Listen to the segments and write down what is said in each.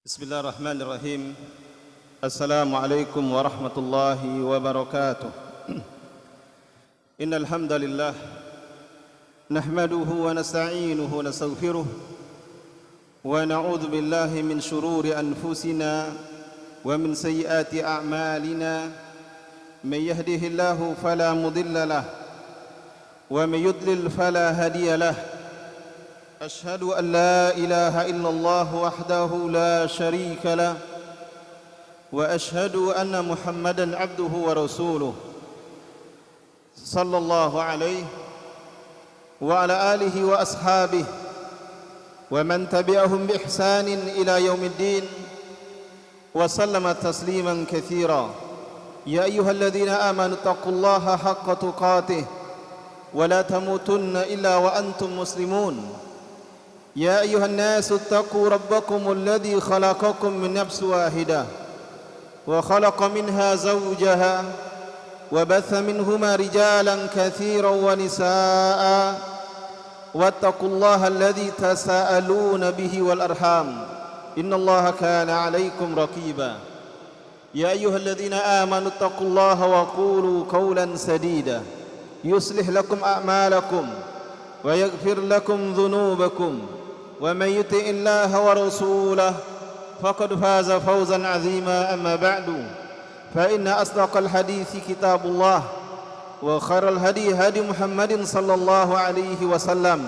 Bismillahirrahmanirrahim. Assalamualaikum warahmatullahi wabarakatuh. Innal hamdalillah nahmaduhu wa nasta'inuhu wa nastaghfiruh wa na'udzu billahi min shururi anfusina wa min sayyiati a'malina. May yahdihillahu fala mudilla lahu wa may yudlil fala hadiya lahu. أشهد أن لا إله إلا الله وحده لا شريك له وأشهد أن محمدًا عبده ورسوله صلى الله عليه وعلى آله وأصحابه ومن تبعهم بإحسان إلى يوم الدين وسلم تسليمًا كثيرا. يا أيها الذين آمنوا اتقوا الله حق تقاته ولا تموتن إلا وأنتم مسلمون. يا أيها الناس اتقوا ربكم الذي خلقكم من نفس واحدة وخلق منها زوجها وبث منهما رجالا كثيرا ونساء واتقوا الله الذي تساءلون به والأرحام إن الله كان عليكم رقيبا. يا أيها الذين آمنوا اتقوا الله وقولوا قولا سديدا يصلح لكم أعمالكم ويغفر لكم ذنوبكم ومن يطع الله ورسوله فقد فاز فوزا عظيما. أما بعد فإن أصدق الحديث كتاب الله وخير الهدي هدي محمد صلى الله عليه وسلم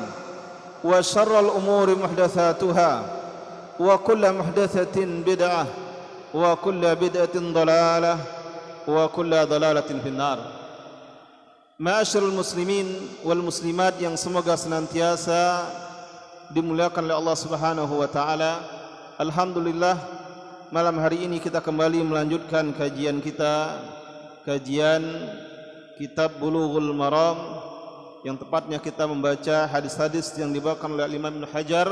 وشر الأمور محدثاتها وكل محدثة بدعة وكل بدعة ضلالة وكل ضلالة في النار. Ma'asyiral muslimin wal muslimat yang semoga senantiasa dimuliakan oleh Allah Subhanahu wa taala. Alhamdulillah, malam hari ini kita kembali melanjutkan kajian kitab Bulughul Maram, yang tepatnya kita membaca hadis-hadis yang dibawakan oleh Imam Ibnu Hajar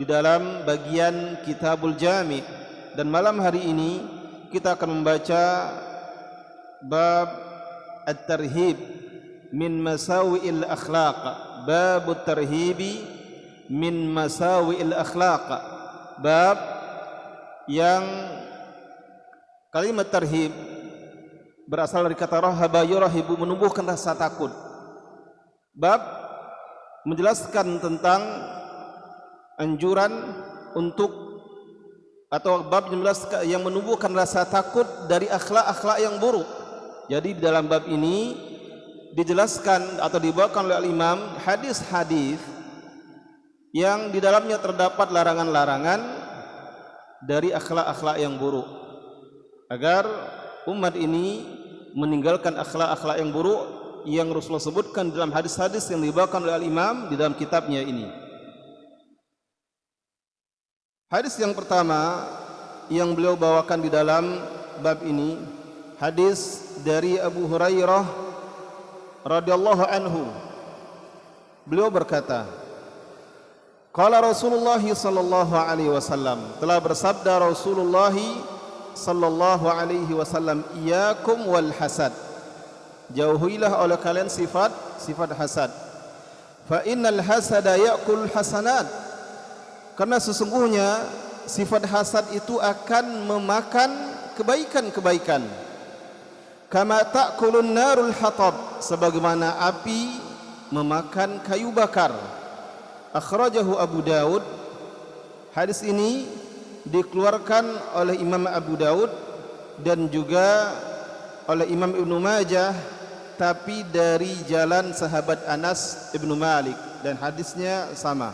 di dalam bagian Kitabul Jami'. Dan malam hari ini kita akan membaca bab at-tarhib min masawi'il akhlaq. Babut tarhibi min masawi'il akhlaq. Bab yang kalimat tarhib berasal dari kata rahaba yurahibu, menumbuhkan rasa takut. Bab menjelaskan tentang anjuran untuk, atau bab yang menumbuhkan rasa takut dari akhlak-akhlak yang buruk. Jadi di dalam bab ini dijelaskan atau dibawakan oleh al-imam hadis-hadis yang di dalamnya terdapat larangan-larangan dari akhlak-akhlak yang buruk, agar umat ini meninggalkan akhlak-akhlak yang buruk yang Rasulullah sebutkan dalam hadis-hadis yang dibawakan oleh al-imam di dalam kitabnya ini. Hadis yang pertama yang beliau bawakan di dalam bab ini, hadis dari Abu Hurairah radhiyallahu anhu. Beliau berkata, qala Rasulullah sallallahu alaihi wasallam, telah bersabda Rasulullah sallallahu alaihi wasallam, iyyakum wal hasad, jauhilah oleh kalian sifat hasad. Fa innal hasada ya'kul hasanat, karena sesungguhnya sifat hasad itu akan memakan kebaikan-kebaikan. Kama ta'kulun narul hatab, sebagaimana api memakan kayu bakar. Akhrajahu Abu Daud. Hadis ini dikeluarkan oleh Imam Abu Daud dan juga oleh Imam Ibnu Majah, tapi dari jalan sahabat Anas Ibnu Malik, dan hadisnya sama.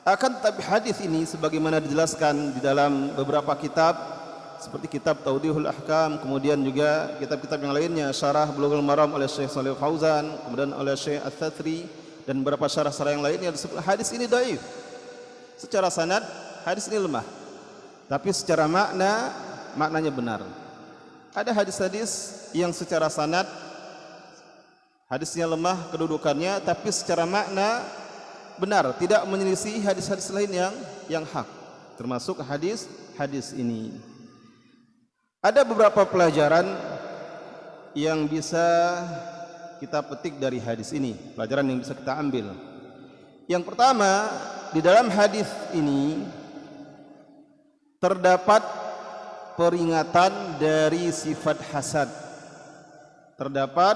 Akan tetapi hadis ini sebagaimana dijelaskan di dalam beberapa kitab seperti kitab Tawdihul Ahkam, kemudian juga kitab-kitab yang lainnya, Syarah Bulughul Maram oleh Syekh Shalih Fauzan, kemudian oleh Syekh Ats-Tsatri, dan beberapa syarah-syarah yang lainnya, hadis ini dhaif. Secara sanad hadis ini lemah, tapi secara maknanya benar. Ada hadis-hadis yang secara sanad hadisnya lemah kedudukannya, tapi secara makna benar, tidak menyelisih hadis-hadis lain yang hak, termasuk hadis ini. Ada beberapa pelajaran yang bisa kita petik dari hadis ini, pelajaran yang bisa kita ambil. Yang pertama, di dalam hadis ini terdapat peringatan dari sifat hasad. Terdapat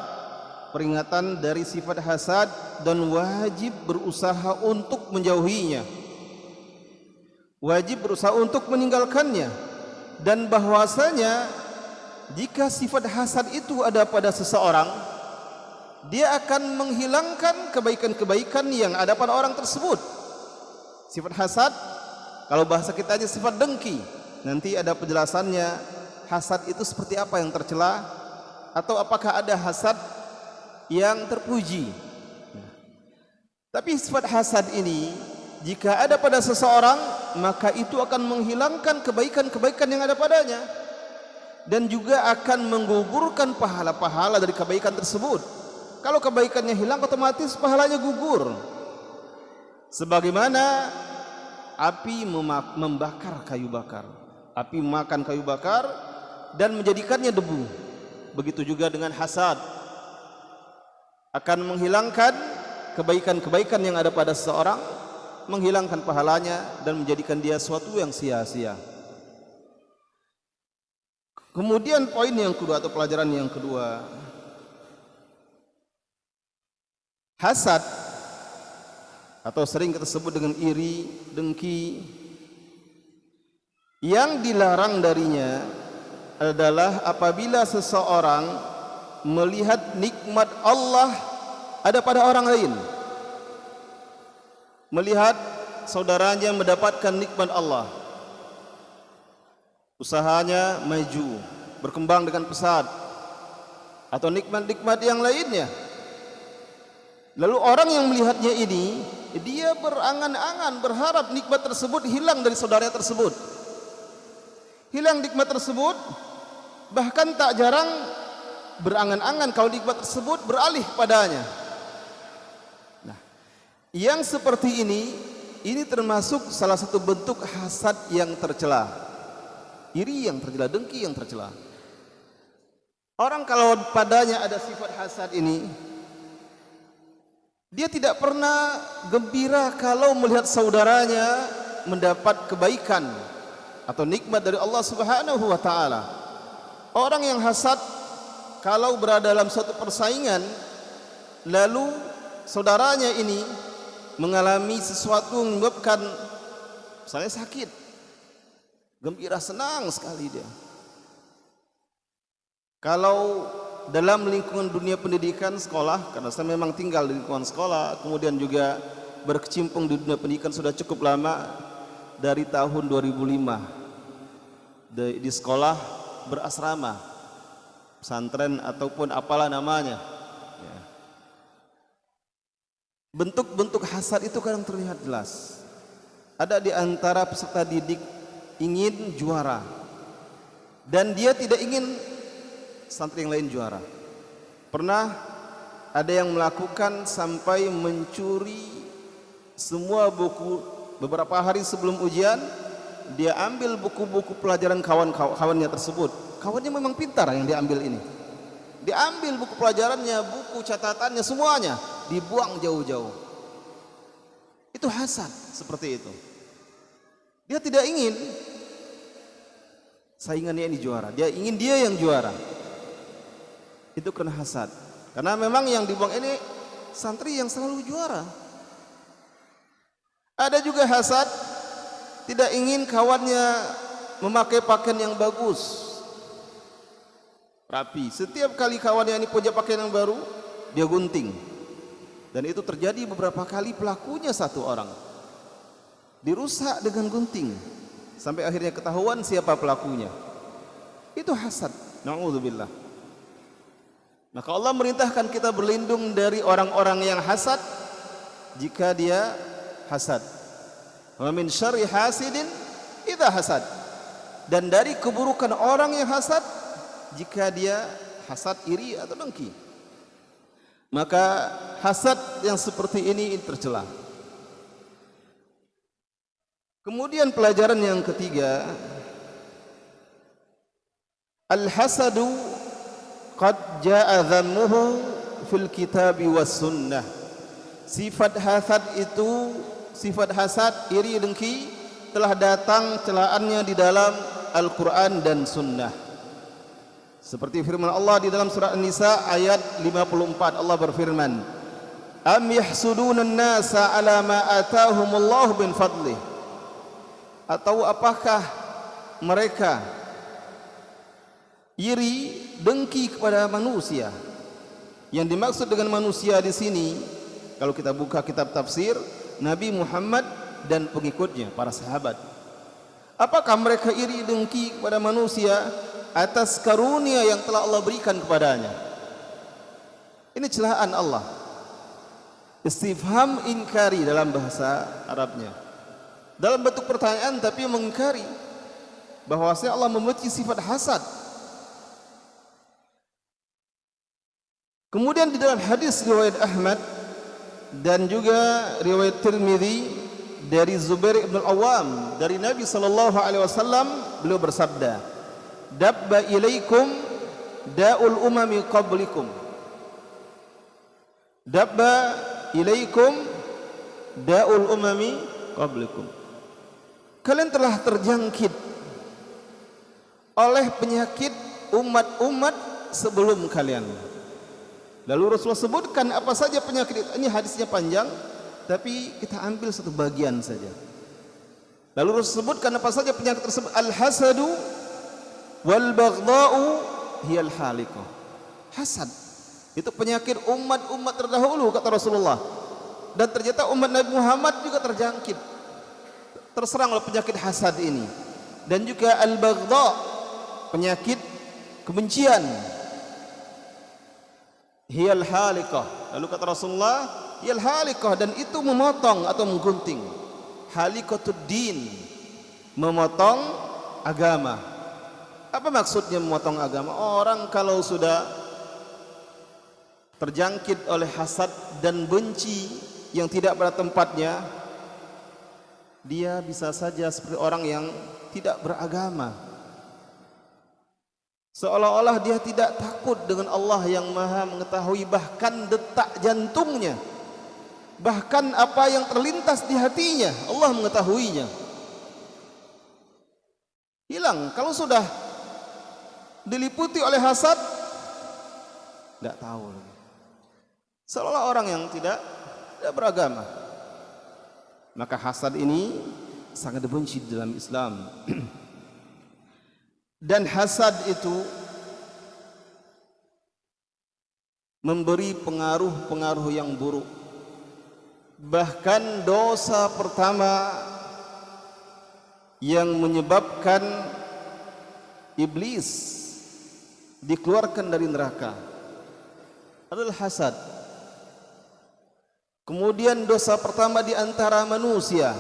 peringatan dari sifat hasad dan wajib berusaha untuk menjauhinya. Wajib berusaha untuk meninggalkannya. Dan bahwasanya jika sifat hasad itu ada pada seseorang, dia akan menghilangkan kebaikan-kebaikan yang ada pada orang tersebut. Sifat hasad, kalau bahasa kita aja sifat dengki. Nanti ada penjelasannya, hasad itu seperti apa yang tercela, atau apakah ada hasad yang terpuji. Tapi sifat hasad ini jika ada pada seseorang, maka itu akan menghilangkan kebaikan-kebaikan yang ada padanya, dan juga akan menggugurkan pahala-pahala dari kebaikan tersebut. Kalau kebaikannya hilang, otomatis pahalanya gugur. Sebagaimana api membakar kayu bakar, api memakan kayu bakar dan menjadikannya debu. Begitu juga dengan hasad, akan menghilangkan kebaikan-kebaikan yang ada pada seseorang, menghilangkan pahalanya dan menjadikan dia suatu yang sia-sia. Kemudian poin yang kedua atau pelajaran yang kedua, hasad atau sering kita sebut dengan iri, dengki, yang dilarang darinya adalah apabila seseorang melihat nikmat Allah ada pada orang lain, melihat saudaranya mendapatkan nikmat Allah, usahanya maju, berkembang dengan pesat, atau nikmat-nikmat yang lainnya. Lalu orang yang melihatnya ini, dia berangan-angan berharap nikmat tersebut hilang dari saudaranya tersebut. Hilang nikmat tersebut, bahkan tak jarang berangan-angan kalau nikmat tersebut beralih padanya. Nah, yang seperti ini termasuk salah satu bentuk hasad yang tercela. Iri yang tercela, dengki yang tercela. Orang kalau padanya ada sifat hasad ini, dia tidak pernah gembira kalau melihat saudaranya mendapat kebaikan atau nikmat dari Allah Subhanahu wa taala. Orang yang hasad kalau berada dalam suatu persaingan, lalu saudaranya ini mengalami sesuatu yang menyebabkan misalnya sakit, gembira, senang sekali dia. Kalau dalam lingkungan dunia pendidikan sekolah, karena saya memang tinggal di lingkungan sekolah, kemudian juga berkecimpung di dunia pendidikan sudah cukup lama, dari tahun 2005 di sekolah berasrama, pesantren ataupun apalah namanya. Bentuk-bentuk hasad itu kadang terlihat jelas. Ada di antara peserta didik ingin juara, dan dia tidak ingin santri yang lain juara. Pernah ada yang melakukan sampai mencuri semua buku. Beberapa hari sebelum ujian, dia ambil buku-buku pelajaran kawan-kawannya tersebut. Kawannya memang pintar yang diambil ini. Diambil buku pelajarannya, buku catatannya, semuanya dibuang jauh-jauh. Itu hasad seperti itu. Dia tidak ingin saingannya ini juara, dia ingin dia yang juara. Itu karena hasad. Karena memang yang dibuang ini santri yang selalu juara. Ada juga hasad, tidak ingin kawannya memakai pakaian yang bagus, rapi. Setiap kali kawannya ini punya pakaian yang baru, dia gunting. Dan itu terjadi beberapa kali, pelakunya satu orang. Dirusak dengan gunting, sampai akhirnya ketahuan siapa pelakunya. Itu hasad. Na'udzubillah. Maka Allah merintahkan kita berlindung dari orang-orang yang hasad jika dia hasad. Wa min syarri hasidin idza hasad. Dan dari keburukan orang yang hasad jika dia hasad, iri atau dengki. Maka hasad yang seperti ini tercela. Kemudian pelajaran yang ketiga, al-hasadu qad jaa dhammuhu fil kitabi was sunnah. Sifat hasad itu, sifat hasad, iri, dengki, telah datang celaannya di dalam Al-Quran dan Sunnah. Seperti firman Allah di dalam surah An-Nisa ayat 54, Allah berfirman, Am yahsuduna an-nasa ala ma atahumullahu bin fadlih. Atau apakah mereka iri, dengki kepada manusia? Yang dimaksud dengan manusia di sini, kalau kita buka kitab tafsir, Nabi Muhammad dan pengikutnya, para sahabat. Apakah mereka iri dengki kepada manusia atas karunia yang telah Allah berikan kepadanya? Ini celaan Allah. Istifham inkari dalam bahasa Arabnya, dalam bentuk pertanyaan tapi mengingkari bahwasanya Allah membenci sifat hasad. Kemudian di dalam hadis riwayat Ahmad dan juga riwayat Tirmidzi dari Zubair ibn al-Awwam dari Nabi sallallahu alaihi wasallam, beliau bersabda, "Dabba ilaikum da'ul umami qablikum." Dabba ilaikum da'ul umami qablikum. Kalian telah terjangkit oleh penyakit umat-umat sebelum kalian. Lalu Rasulullah sebutkan apa saja penyakit itu. Ini hadisnya panjang, tapi kita ambil satu bagian saja. Lalu Rasul sebutkan apa saja penyakit tersebut. Al-hasadu wal baghdha'u hiyal haliqah. Hasad itu penyakit umat-umat terdahulu, kata Rasulullah. Dan ternyata umat Nabi Muhammad juga terjangkit, terserang oleh penyakit hasad ini. Dan juga al-baghdha', penyakit kebencian. Hiyal haliqah. Lalu kata Rasulullah, hiyal haliqah, dan itu memotong atau menggunting. Haliqatud din, memotong agama. Apa maksudnya memotong agama? Orang kalau sudah terjangkit oleh hasad dan benci yang tidak pada tempatnya, dia bisa saja seperti orang yang tidak beragama. Seolah-olah dia tidak takut dengan Allah yang Maha mengetahui bahkan detak jantungnya, bahkan apa yang terlintas di hatinya, Allah mengetahuinya. Hilang. Kalau sudah diliputi oleh hasad, tidak tahu lagi. Seolah orang yang tidak beragama. Maka hasad ini sangat dibenci dalam Islam. Dan hasad itu memberi pengaruh-pengaruh yang buruk. Bahkan dosa pertama yang menyebabkan iblis dikeluarkan dari neraka adalah hasad. Kemudian dosa pertama di antara manusia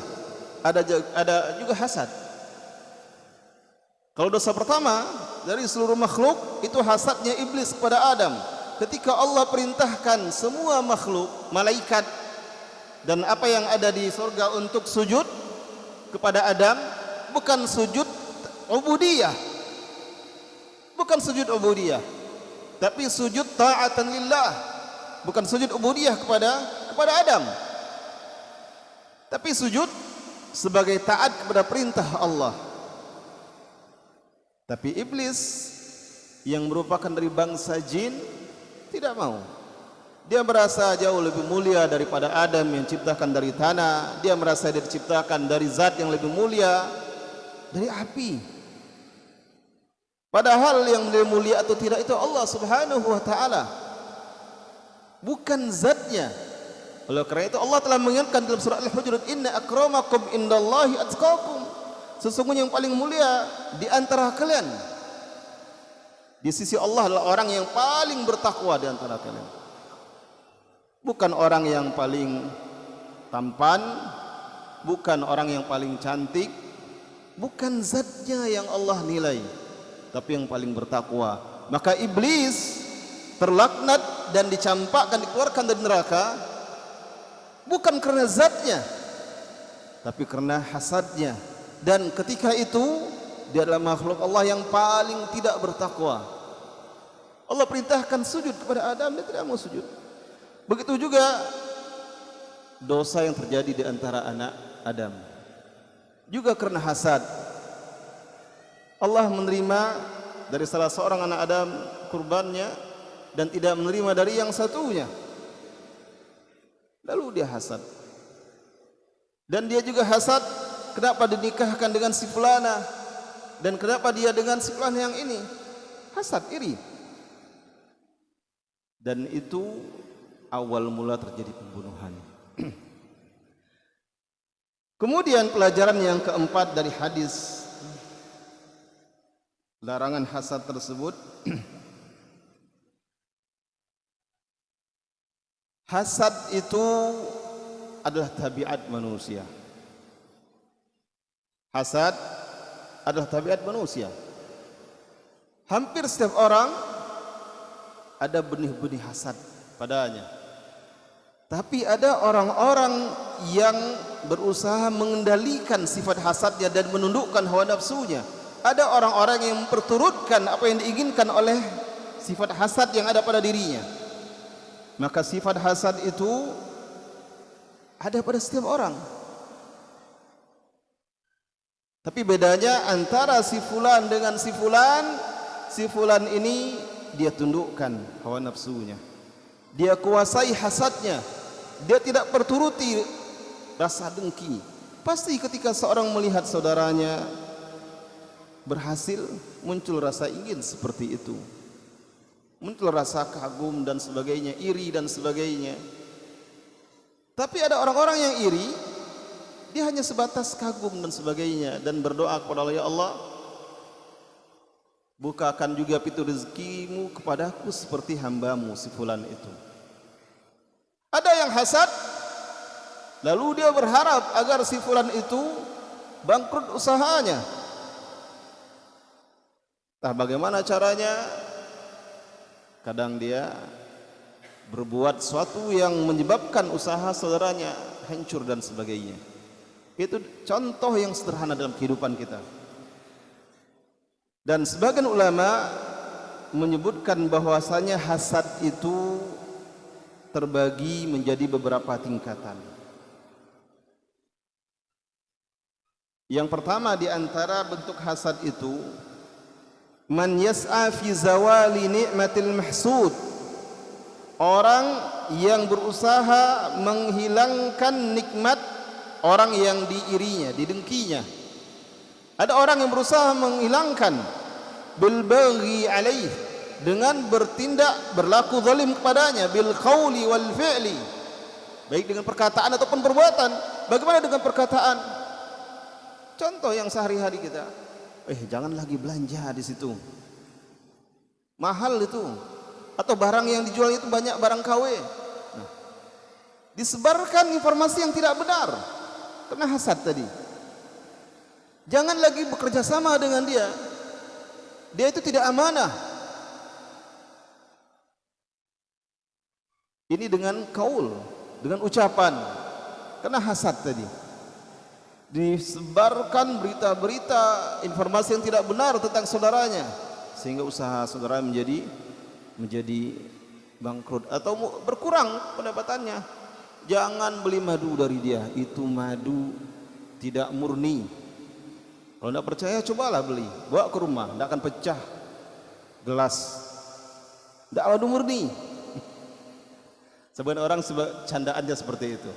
ada juga hasad. Kalau dosa pertama dari seluruh makhluk itu hasadnya iblis kepada Adam. Ketika Allah perintahkan semua makhluk, malaikat dan apa yang ada di surga untuk sujud kepada Adam, bukan sujud ubudiyah, bukan sujud ubudiyah, tapi sujud ta'atan lillah, bukan sujud ubudiyah kepada Adam, tapi sujud sebagai taat kepada perintah Allah. Tapi iblis yang merupakan dari bangsa jin tidak mau. Dia merasa jauh lebih mulia daripada Adam yang diciptakan dari tanah. Dia merasa dia diciptakan dari zat yang lebih mulia dari api. Padahal yang lebih mulia atau tidak itu Allah Subhanahu wa taala, bukan zatnya. Oleh karena itu Allah telah mengingatkan dalam surah Al-Hujurat, "Inna akramakum indallahi atqakum." Sesungguhnya yang paling mulia di antara kalian di sisi Allah adalah orang yang paling bertakwa di antara kalian. Bukan orang yang paling tampan, bukan orang yang paling cantik, bukan zatnya yang Allah nilai, tapi yang paling bertakwa. Maka iblis terlaknat dan dicampakkan, dikeluarkan dari neraka bukan karena zatnya, tapi karena hasadnya. Dan ketika itu dia adalah makhluk Allah yang paling tidak bertakwa. Allah perintahkan sujud kepada Adam, dia tidak mau sujud. Begitu juga dosa yang terjadi di antara anak Adam. juga karena hasad. Allah menerima dari salah seorang anak Adam kurbannya dan tidak menerima dari yang satunya. Lalu dia hasad. Dan dia juga hasad, kenapa dinikahkan dengan si fulana dan kenapa dia dengan si fulana yang ini. Hasad, iri. Dan itu awal mula terjadi pembunuhan. Kemudian pelajaran yang keempat dari hadis larangan hasad tersebut, hasad itu adalah tabiat manusia. Hasad adalah tabiat manusia. Hampir setiap orang ada benih-benih hasad padanya. Tapi ada orang-orang yang berusaha mengendalikan sifat hasadnya dan menundukkan hawa nafsunya. Ada orang-orang yang memperturutkan apa yang diinginkan oleh sifat hasad yang ada pada dirinya. Maka sifat hasad itu ada pada setiap orang. Tapi bedanya antara si fulan dengan si fulan ini dia tundukkan hawa nafsunya. Dia kuasai hasadnya. Dia tidak perturuti rasa dengki. Pasti ketika seorang melihat saudaranya berhasil, muncul rasa ingin seperti itu. Muncul rasa kagum dan sebagainya, iri dan sebagainya. Tapi ada orang-orang yang iri, dia hanya sebatas kagum dan sebagainya dan berdoa kepada Allah, ya Allah, bukakan juga pintu rezekimu kepadaku seperti hambamu si fulan itu. Ada yang hasad, lalu dia berharap agar si fulan itu bangkrut usahanya. Entah bagaimana caranya, kadang dia berbuat sesuatu yang menyebabkan usaha saudaranya hancur dan sebagainya. Itu contoh yang sederhana dalam kehidupan kita. Dan sebagian ulama menyebutkan bahwasanya hasad itu terbagi menjadi beberapa tingkatan. Yang pertama di antara bentuk hasad itu, man yas'a fi zawali ni'matil mahsud. Orang yang berusaha menghilangkan nikmat orang yang diirinya, didengkinya. Ada orang yang berusaha menghilangkan bil baghi alaih, dengan bertindak berlaku zalim kepadanya, bil qauli wal fi'li, baik dengan perkataan ataupun perbuatan. Bagaimana dengan perkataan? Contoh yang sehari-hari kita, jangan lagi belanja di situ, mahal itu, atau barang yang dijual itu banyak barang KW. Nah, disebarkan informasi yang tidak benar karena hasad tadi. Jangan lagi bekerja sama dengan dia, dia itu tidak amanah. Ini dengan kaul, dengan ucapan, karena hasad tadi. Disebarkan berita-berita, informasi yang tidak benar tentang saudaranya, sehingga usaha saudara menjadi bangkrut atau berkurang pendapatannya. Jangan beli madu dari dia, itu madu tidak murni. Kalau tidak percaya, cobalah beli, bawa ke rumah, tidak akan pecah gelas, tidak madu murni. Sebagian orang candaannya seperti itu.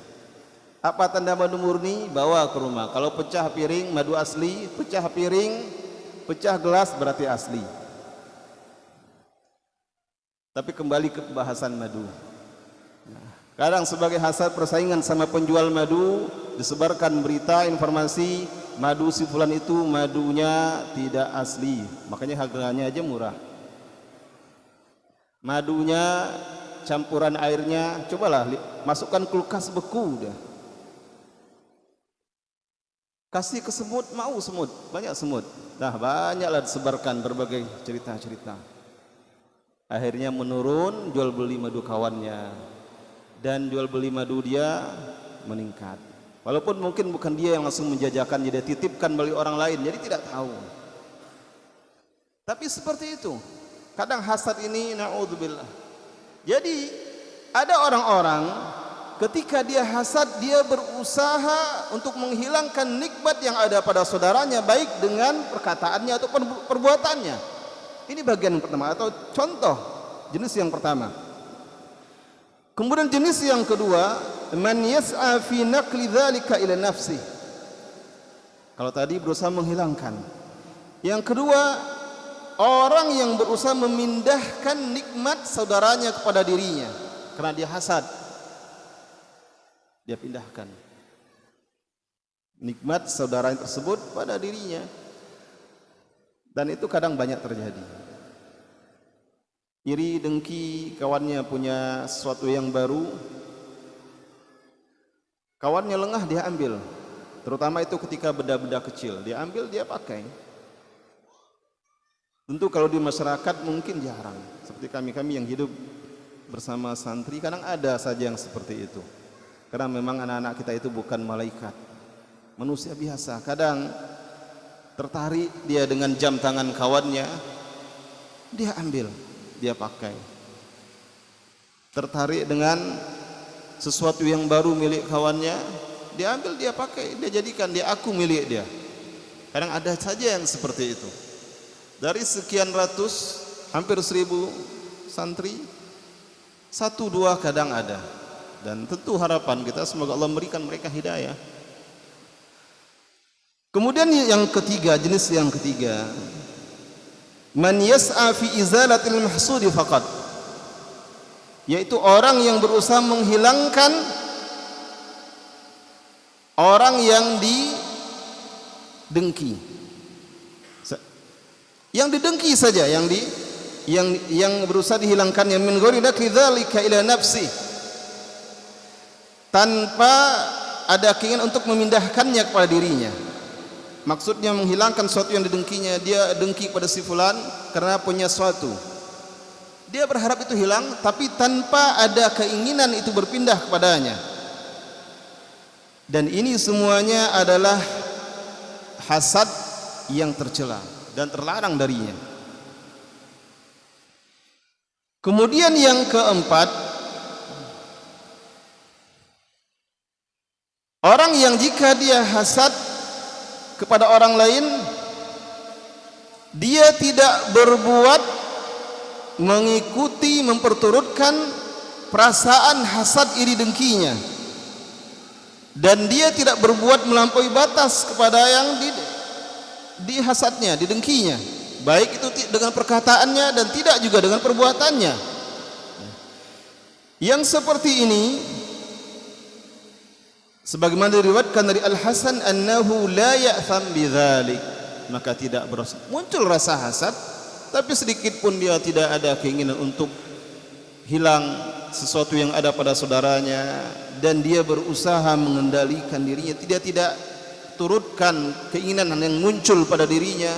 Apa tanda madu murni? Bawa ke rumah. Kalau pecah piring, madu asli. Pecah piring, pecah gelas, berarti asli. Tapi kembali ke bahasan madu. Kadang sebagai hasad persaingan sama penjual madu, disebarkan berita, informasi, madu si fulan itu madunya tidak asli, makanya harganya aja murah. Madunya campuran airnya, cobalah masukkan kulkas beku dah. Kasih ke semut, mau semut, banyak semut. Nah, banyaklah disebarkan berbagai cerita-cerita. Akhirnya menurun jual beli madu kawannya, dan jual beli madu dia meningkat. Walaupun mungkin bukan dia yang langsung menjajakan, dia titipkan beli orang lain, jadi tidak tahu. Tapi seperti itu. Kadang hasad ini, na'udzubillah. Jadi ada orang-orang ketika dia hasad, dia berusaha untuk menghilangkan nikmat yang ada pada saudaranya, baik dengan perkataannya atau perbuatannya. Ini bagian yang pertama atau contoh jenis yang pertama. Kemudian jenis yang kedua, man yas'a fi naqli dzalika ila nafsi. Kalau tadi berusaha menghilangkan. Yang kedua, orang yang berusaha memindahkan nikmat saudaranya kepada dirinya karena dia hasad. Dia pindahkan nikmat saudara tersebut pada dirinya, dan itu kadang banyak terjadi. Iri dengki, kawannya punya sesuatu yang baru, kawannya lengah dia ambil, terutama itu ketika benda-benda kecil dia ambil, dia pakai. Tentu kalau di masyarakat mungkin jarang, seperti kami yang hidup bersama santri, kadang ada saja yang seperti itu. Karena memang anak-anak kita itu bukan malaikat, manusia biasa. Kadang tertarik dia dengan jam tangan kawannya, dia ambil, dia pakai. Tertarik dengan sesuatu yang baru milik kawannya, dia ambil, dia pakai, dia jadikan dia aku milik dia. Kadang ada saja yang seperti itu. Dari sekian ratus, hampir 1000 santri, 1-2 kadang ada. Dan tentu harapan kita semoga Allah memberikan mereka hidayah. Kemudian yang ketiga, jenis yang ketiga, man yas'a fi izalatil mahsudi faqat, yaitu orang yang berusaha menghilangkan orang yang didengki. Yang didengki saja, yang berusaha dihilangkannya, min ghairi nakli dzalika ila nafsi, tanpa ada keinginan untuk memindahkannya kepada dirinya. Maksudnya menghilangkan sesuatu yang didengkinya. Dia dengki pada si fulan karena punya sesuatu, dia berharap itu hilang, tapi tanpa ada keinginan itu berpindah kepadanya. Dan ini semuanya adalah hasad yang tercela dan terlarang darinya. Kemudian yang keempat, orang yang jika dia hasad kepada orang lain, dia tidak berbuat mengikuti, memperturutkan perasaan hasad iri dengkinya, dan dia tidak berbuat melampaui batas kepada yang dihasadnya, didengkinya, baik itu dengan perkataannya dan tidak juga dengan perbuatannya. Yang seperti ini sebagaimana diriwayatkan dari Al-Hasan annahu la ya'tham bidzalik, maka tidak muncul rasa hasad, tapi sedikit pun dia tidak ada keinginan untuk hilang sesuatu yang ada pada saudaranya, dan dia berusaha mengendalikan dirinya, tidak turutkan keinginan yang muncul pada dirinya.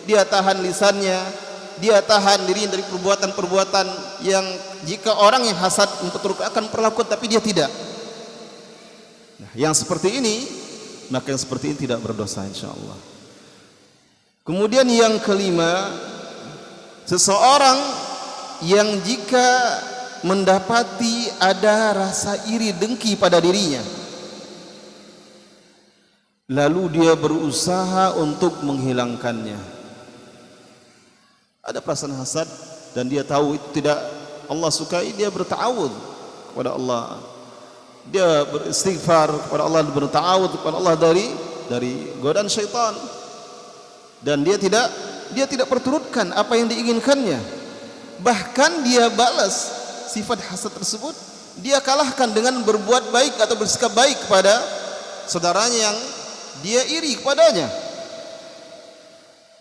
Dia tahan lisannya, dia tahan dirinya dari perbuatan-perbuatan yang jika orang yang hasad memperturutkan akan perlakuan, tapi dia tidak. Nah, yang seperti ini, maka yang seperti ini tidak berdosa insyaallah. Kemudian yang kelima, seseorang yang jika mendapati ada rasa iri dengki pada dirinya, lalu dia berusaha untuk menghilangkannya. Ada perasaan hasad dan dia tahu itu tidak Allah sukai, dia berta'awudz kepada Allah, dia beristighfar kepada Allah, berta'awudz kepada Allah dari godaan syaitan, dan dia tidak perturutkan apa yang diinginkannya. Bahkan dia balas sifat hasad tersebut, dia kalahkan dengan berbuat baik atau bersikap baik kepada saudaranya yang dia iri kepadanya.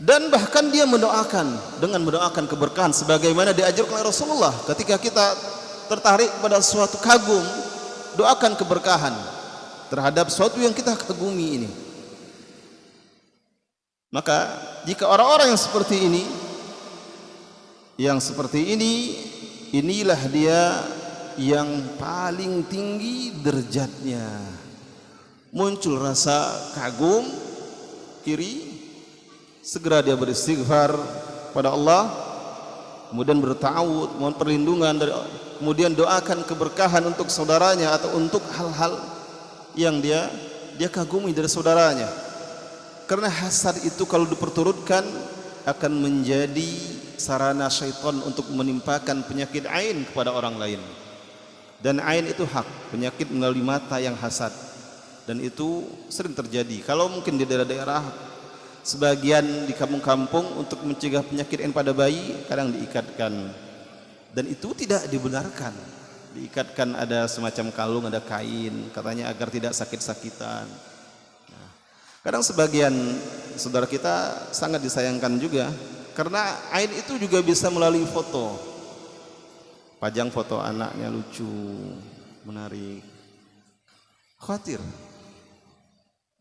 Dan bahkan dia mendoakan dengan mendoakan keberkahan sebagaimana diajarkan oleh Rasulullah. Ketika kita tertarik pada suatu kagum, doakan keberkahan terhadap sesuatu yang kita kagumi ini. Maka jika orang-orang yang seperti ini, inilah dia yang paling tinggi derajatnya. Muncul rasa kagum, iri, segera dia beristighfar pada Allah, kemudian berta'awud, mohon perlindungan dari, kemudian doakan keberkahan untuk saudaranya atau untuk hal-hal yang dia kagumi dari saudaranya. Karena hasad itu kalau diperturutkan akan menjadi sarana syaitan untuk menimpakan penyakit ain kepada orang lain. Dan ain itu hak, penyakit melalui mata yang hasad. Dan itu sering terjadi. Kalau mungkin di daerah-daerah sebagian di kampung-kampung untuk mencegah penyakit ain pada bayi kadang diikatkan. Dan itu tidak dibenarkan. Diikatkan ada semacam kalung, ada kain, katanya agar tidak sakit-sakitan. Nah, kadang sebagian saudara kita sangat disayangkan juga karena ain itu juga bisa melalui foto. Pajang foto anaknya lucu, menarik. Khawatir.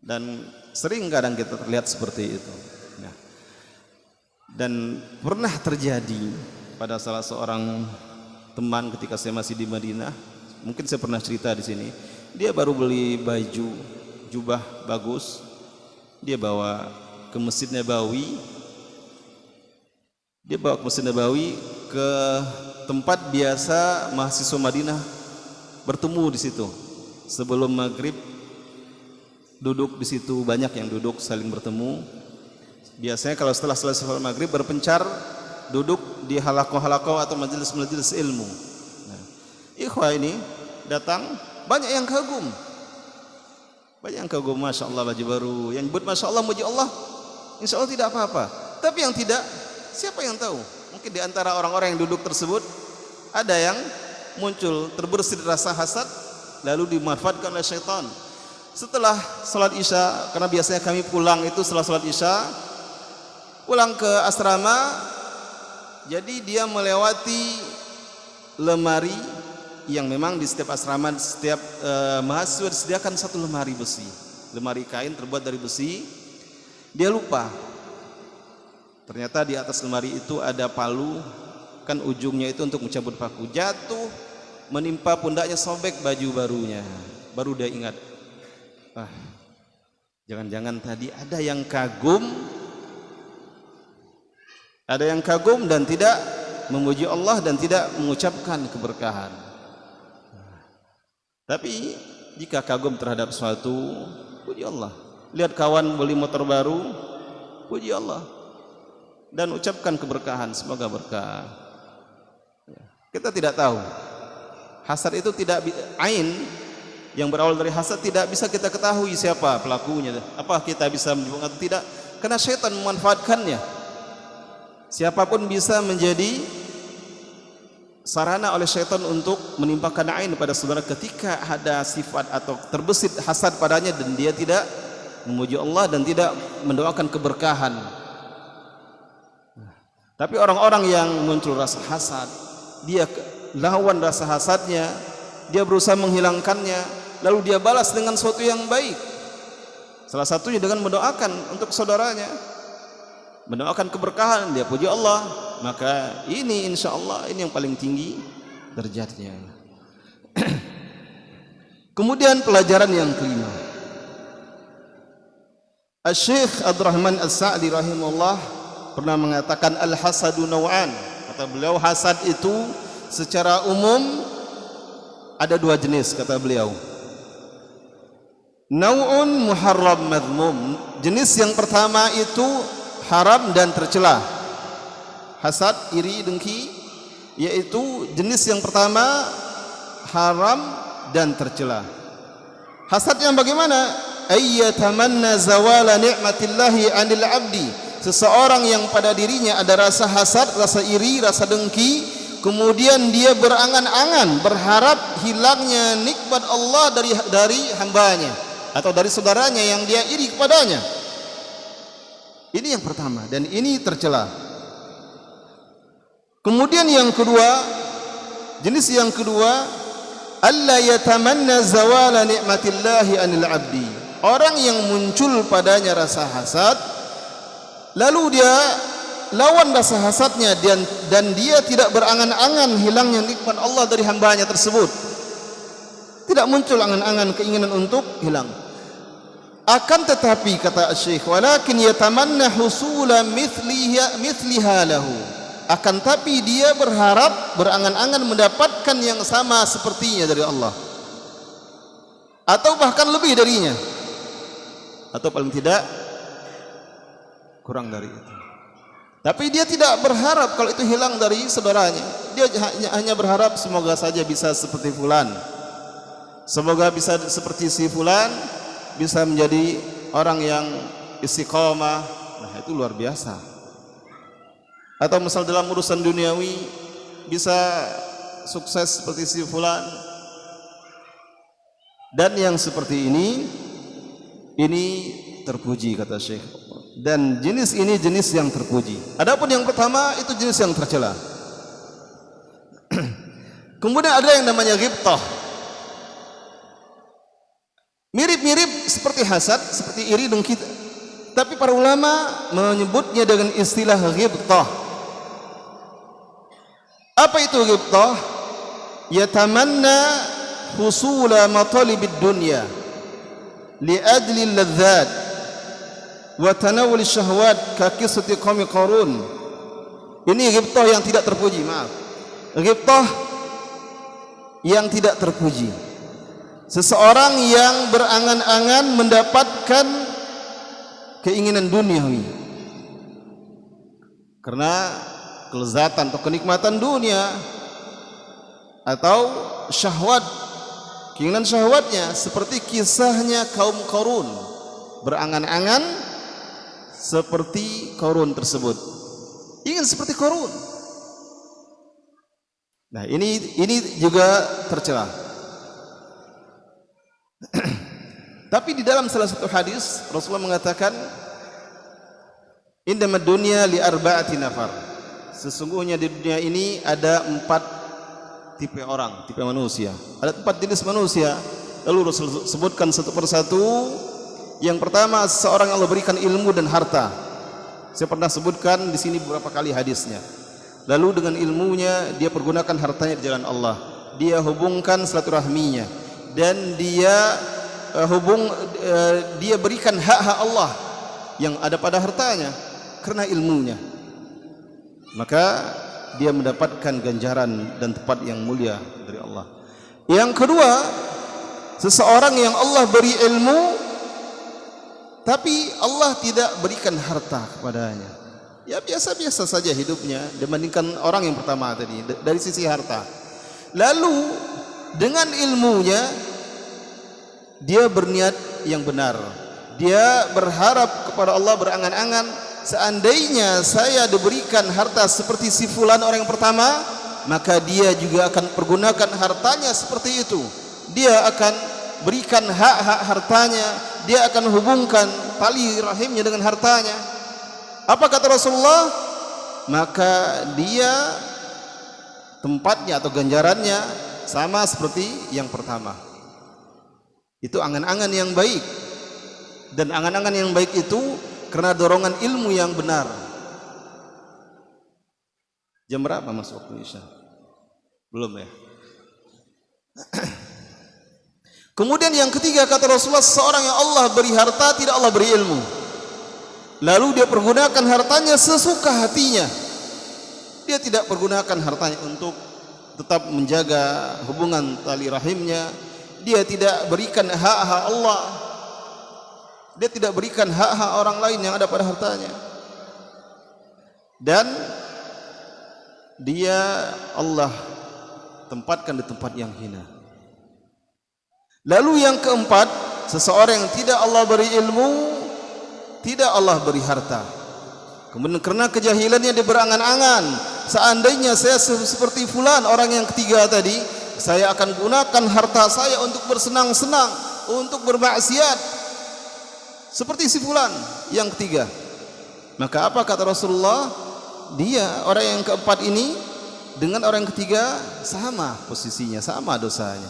Dan sering kadang kita terlihat seperti itu. Nah, dan pernah terjadi pada salah seorang teman ketika saya masih di Madinah, mungkin saya pernah cerita di sini. Dia baru beli baju jubah bagus, dia bawa ke Masjid Nabawi. Dia bawa ke Masjid Nabawi, ke tempat biasa mahasiswa Madinah bertemu di situ. Sebelum maghrib duduk di situ, banyak yang duduk saling bertemu. Biasanya kalau setelah selesai sholat maghrib berpencar duduk di halakoh-halakoh atau majelis-majelis ilmu. Nah, ikhwah ini datang, banyak yang kagum. Banyak yang kagum, Masya Allah baju baru. Yang nyebut Masya Allah, muji Allah, insya Allah tidak apa-apa. Tapi yang tidak, siapa yang tahu? Mungkin di antara orang-orang yang duduk tersebut ada yang muncul terbersit rasa hasad, lalu dimanfaatkan oleh syaitan. Setelah sholat isya, karena biasanya kami pulang itu setelah sholat isya, pulang ke asrama, jadi dia melewati lemari yang memang di setiap asrama, setiap mahasiswa disediakan satu lemari besi, lemari kain terbuat dari besi. Dia lupa, ternyata di atas lemari itu ada palu, kan ujungnya itu untuk mencabut paku. Jatuh, menimpa pundaknya, sobek baju barunya. Baru dia ingat, jangan-jangan tadi ada yang kagum, dan tidak memuji Allah dan tidak mengucapkan keberkahan. Tapi jika kagum terhadap sesuatu, puji Allah. Lihat kawan beli motor baru, puji Allah dan ucapkan keberkahan, semoga berkah. Kita tidak tahu, hasad itu tidak ain yang berawal dari hasad, tidak bisa kita ketahui siapa pelakunya. Apa kita bisa menyebut atau tidak? Karena syaitan memanfaatkannya. Siapapun bisa menjadi sarana oleh syaitan untuk menimpakan ain pada saudara ketika ada sifat atau terbesit hasad padanya dan dia tidak memuji Allah dan tidak mendoakan keberkahan. Tapi orang-orang yang muncul rasa hasad, dia lawan rasa hasadnya, dia berusaha menghilangkannya, lalu dia balas dengan sesuatu yang baik. Salah satunya dengan mendoakan untuk saudaranya, mendoakan keberkahan, dia puji Allah. Maka ini insya Allah ini yang paling tinggi derajatnya. Kemudian pelajaran yang kelima, Asy-Syaikh Abdurrahman As-Sa'di rahimahullah pernah mengatakan al-hasadu naw'an. Kata beliau, hasad itu secara umum ada dua jenis, kata beliau. Naw'un muharram madhmum. Jenis yang pertama itu haram dan tercela. Hasad, iri, dengki, yaitu jenis yang pertama haram dan tercela. Hasad yang bagaimana? Ayyatamanna zawala ni'matillahi 'anil 'abdi. Seseorang yang pada dirinya ada rasa hasad, rasa iri, rasa dengki, kemudian dia berangan-angan berharap hilangnya nikmat Allah dari hambanya atau dari saudaranya yang dia iri kepadanya. Ini yang pertama dan ini tercela. Kemudian yang kedua, jenis yang kedua, alla yatamanna zawala ni'matillahi 'anil 'abdi. Orang yang muncul padanya rasa hasad, lalu dia lawan rasa hasadnya dan dia tidak berangan-angan hilangnya nikmat Allah dari hambanya tersebut. Tidak muncul angan-angan keinginan untuk hilang. Akan tetapi kata Syekh, walakin yatamanna husula mithliha lahu. akan tapi dia berharap, berangan-angan mendapatkan yang sama sepertinya dari Allah, atau bahkan lebih darinya, atau paling tidak kurang dari itu. Tapi dia tidak berharap kalau itu hilang dari saudaranya. Dia hanya berharap semoga saja bisa seperti fulan, semoga bisa seperti si fulan, bisa menjadi orang yang istiqomah. Nah, itu luar biasa. Atau misal dalam urusan duniawi bisa sukses seperti si fulan. Dan yang seperti ini terpuji, kata Syekh. Dan jenis ini jenis yang terpuji. Adapun yang pertama itu jenis yang tercela. Kemudian ada yang namanya ghibtah. Mirip-mirip seperti hasad, seperti iri dengki, tapi para ulama menyebutnya dengan istilah ghibtah. Apa itu ghibtah? Yatamanna husula matalibid dunya li'adli al-ladzat wa tanawul syahwat ka qissati qaumi Qarun. Ini ghibtah yang tidak terpuji, maaf. Ghibtah yang tidak terpuji. Seseorang yang berangan-angan mendapatkan keinginan duniawi karena kelezatan atau kenikmatan dunia atau syahwat, keinginan syahwatnya, seperti kisahnya kaum Qarun, berangan-angan seperti Qarun tersebut, ingin seperti Qarun. Nah, ini juga tercela. Tapi di dalam salah satu hadis Rasulullah mengatakan, indamad dunya li arba'ati nafar. Sesungguhnya di dunia ini ada 4 tipe orang, tipe manusia. Ada 4 jenis manusia. Lalu Rasul sebutkan satu persatu. Yang pertama, seorang yang Allah berikan ilmu dan harta. Saya pernah sebutkan di sini beberapa kali hadisnya. Lalu dengan ilmunya dia pergunakan hartanya di jalan Allah. Dia hubungkan silaturahminya dan dia dia berikan hak-hak Allah yang ada pada hartanya karena ilmunya. Maka dia mendapatkan ganjaran dan tempat yang mulia dari Allah. Yang kedua, seseorang yang Allah beri ilmu tapi Allah tidak berikan harta kepadanya. Ya biasa-biasa saja hidupnya dibandingkan orang yang pertama tadi dari sisi harta. Lalu dengan ilmunya dia berniat yang benar. Dia berharap kepada Allah, berangan-angan, seandainya saya diberikan harta seperti si fulan orang yang pertama, maka dia juga akan pergunakan hartanya seperti itu. Dia akan berikan hak-hak hartanya, dia akan hubungkan tali rahimnya dengan hartanya. Apa kata Rasulullah? Maka dia tempatnya atau ganjarannya sama seperti yang pertama. Itu angan-angan yang baik. Dan angan-angan yang baik itu karena dorongan ilmu yang benar. Jam berapa masuk waktu Isya? Belum ya? Kemudian yang ketiga kata Rasulullah, seorang yang Allah beri harta tidak Allah beri ilmu. Lalu dia pergunakan hartanya sesuka hatinya. Dia tidak pergunakan hartanya untuk tetap menjaga hubungan tali rahimnya. Dia tidak berikan hak-hak Allah. Dia tidak berikan hak-hak orang lain yang ada pada hartanya. Dan dia Allah tempatkan di tempat yang hina. Lalu yang keempat, seseorang yang tidak Allah beri ilmu, tidak Allah beri harta. Kemudian karena kejahilannya dia berangan-angan, seandainya saya seperti fulan orang yang ketiga tadi, saya akan gunakan harta saya untuk bersenang-senang, untuk bermaksiat seperti si fulan yang ketiga. Maka apa kata Rasulullah? Dia orang yang keempat ini dengan orang yang ketiga sama posisinya, sama dosanya.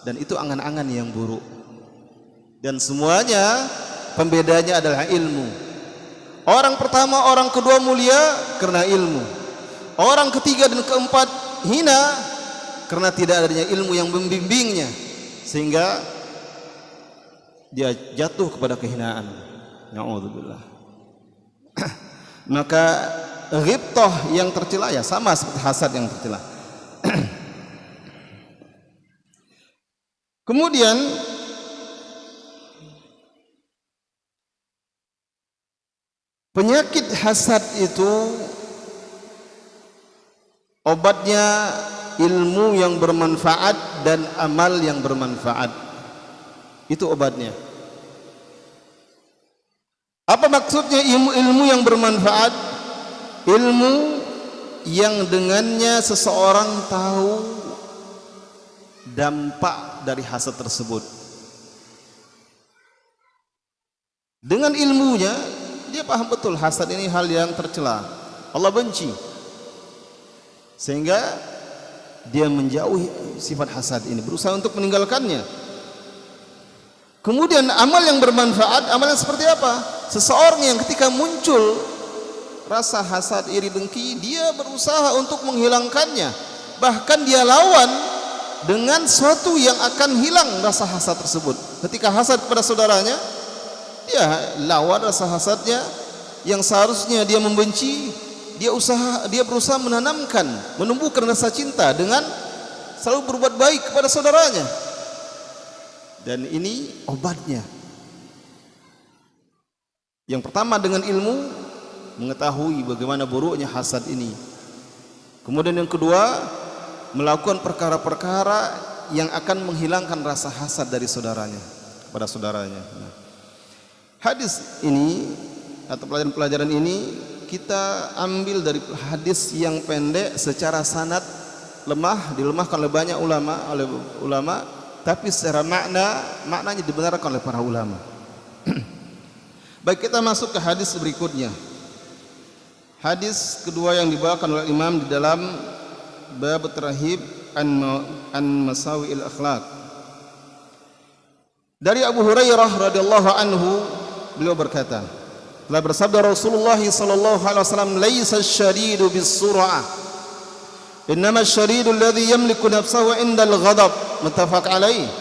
Dan itu angan-angan yang buruk. Dan semuanya pembedanya adalah ilmu. Orang pertama, orang kedua mulia karena ilmu. Orang ketiga dan keempat hina karena tidak adanya ilmu yang membimbingnya, sehingga dia jatuh kepada kehinaan. Na'udzubillah. Maka ghibtah yang tercela ya sama seperti hasad yang tercela. Kemudian penyakit hasad itu obatnya ilmu yang bermanfaat dan amal yang bermanfaat. Itu obatnya. Apa maksudnya ilmu yang bermanfaat? Ilmu yang dengannya seseorang tahu dampak dari hasad tersebut. Dengan ilmunya dia paham betul hasad ini hal yang tercela, Allah benci, sehingga dia menjauhi sifat hasad ini, berusaha untuk meninggalkannya. Kemudian amal yang bermanfaat, amal yang seperti apa? Seseorang yang ketika muncul rasa hasad, iri, dengki, dia berusaha untuk menghilangkannya, bahkan dia lawan dengan sesuatu yang akan hilang rasa hasad tersebut. Ketika hasad kepada saudaranya, dia lawan rasa hasadnya yang seharusnya dia membenci, dia berusaha menanamkan, menumbuhkan rasa cinta dengan selalu berbuat baik kepada saudaranya. Dan ini obatnya. Yang pertama dengan ilmu, mengetahui bagaimana buruknya hasad ini. Kemudian yang kedua, melakukan perkara-perkara yang akan menghilangkan rasa hasad dari saudaranya kepada saudaranya. Hadis ini atau pelajaran ini kita ambil dari hadis yang pendek, secara sanad lemah, dilemahkan oleh banyak ulama, tapi secara maknanya dibenarkan oleh para ulama. Baik, kita masuk ke hadis berikutnya. Hadis kedua yang dibawakan oleh Imam di dalam bab terhib an masawi'il akhlaq. Dari Abu Hurairah radhiyallahu anhu, beliau berkata, telah bersabda Rasulullah sallallahu alaihi wasallam, "Laisa asy-syadidu bis-sur'ah, innama asy-syadidu alladhi yamliku nafsahu 'inda al-ghadab." Muttafaq alaih.